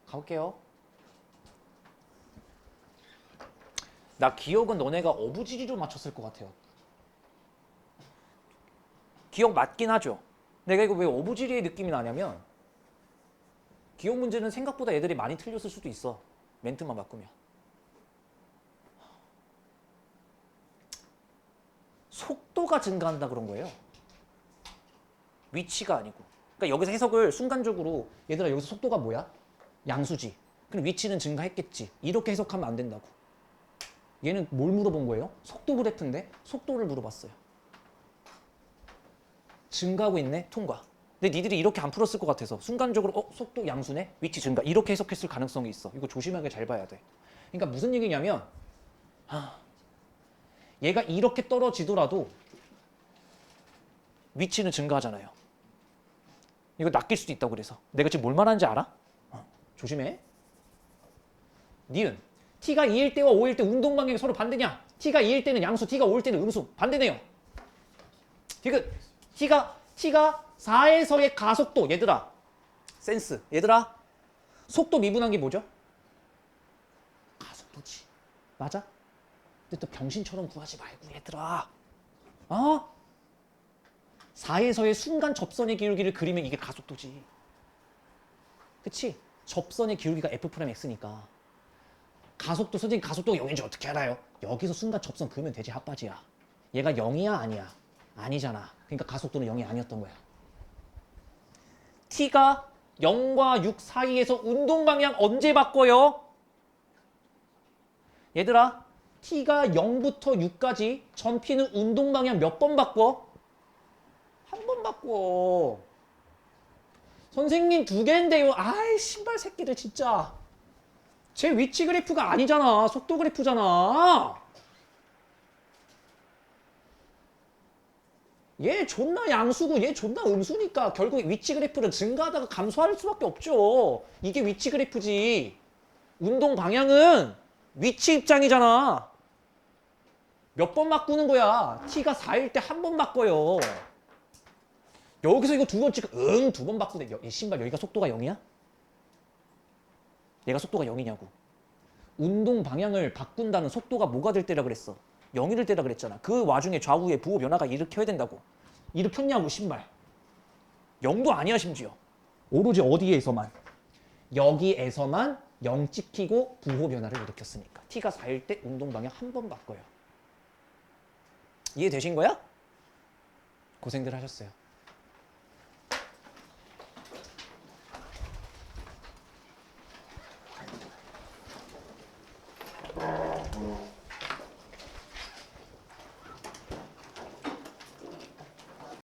가볼게요. 나 기억은 너네가 어부지리로 맞췄을 것 같아요. 기억 맞긴 하죠. 내가 이거 왜 어부지리의 느낌이 나냐면 기억 문제는 생각보다 애들이 많이 틀렸을 수도 있어. 멘트만 바꾸면. 속도가 증가한다 그런 거예요. 위치가 아니고. 그러니까 여기서 해석을 순간적으로 얘들아 여기서 속도가 뭐야? 양수지. 그럼 위치는 증가했겠지. 이렇게 해석하면 안 된다고. 얘는 뭘 물어본 거예요? 속도 그래프인데 속도를 물어봤어요. 증가하고 있네? 통과. 근데 니들이 이렇게 안 풀었을 것 같아서 순간적으로 속도 양수네? 위치 증가. 이렇게 해석했을 가능성이 있어. 이거 조심하게 잘 봐야 돼. 그러니까 무슨 얘기냐면 얘가 이렇게 떨어지더라도 위치는 증가하잖아요. 이거 낚일 수도 있다고 그래서. 내가 지금 뭘 말하는지 알아? 조심해. 니은. T가 2일 때와 5일 때 운동 방향이 서로 반대냐? T가 2일 때는 양수, T가 5일 때는 음수. 반대네요. T가 4에서의 가속도. 얘들아. 센스. 얘들아. 속도 미분한 게 뭐죠? 가속도지. 맞아? 근데 또 병신처럼 구하지 말고 얘들아. 어? 4에서의 순간 접선의 기울기를 그리면 이게 가속도지. 그치? 접선의 기울기가 F'X니까. 가속도, 선생님 가속도가 0인지 어떻게 알아요? 여기서 순간 접선 그으면 되지, 핫바지야. 얘가 0이야, 아니야? 아니잖아. 그러니까 가속도는 0이 아니었던 거야. t가 0과 6 사이에서 운동 방향 언제 바꿔요? 얘들아, t가 0부터 6까지 전 p는 운동 방향 몇 번 바꿔? 한 번 바꿔. 선생님 2개인데요. 아이 신발 새끼들 진짜. 제 위치 그래프가 아니잖아. 속도 그래프잖아. 얘 존나 양수고 얘 존나 음수니까 결국 위치 그래프는 증가하다가 감소할 수밖에 없죠. 이게 위치 그래프지. 운동 방향은 위치 입장이잖아. 몇 번 바꾸는 거야. t가 4일 때 한 번 바꿔요. 여기서 이거 2번 찍고 2번 바꾸네. 이 신발 여기가 속도가 0이야? 얘가 속도가 0이냐고. 운동 방향을 바꾼다는 속도가 뭐가 될 때라 그랬어? 0이 될 때라 그랬잖아. 그 와중에 좌우의 부호 변화가 일으켜야 된다고. 일으켰냐고 신발. 0도 아니야 심지어. 오로지 어디에서만? 여기에서만 0 찍히고 부호 변화를 일으켰으니까. t가 4일 때 운동 방향 한 번 바꿔요. 이해되신 거야? 고생들 하셨어요.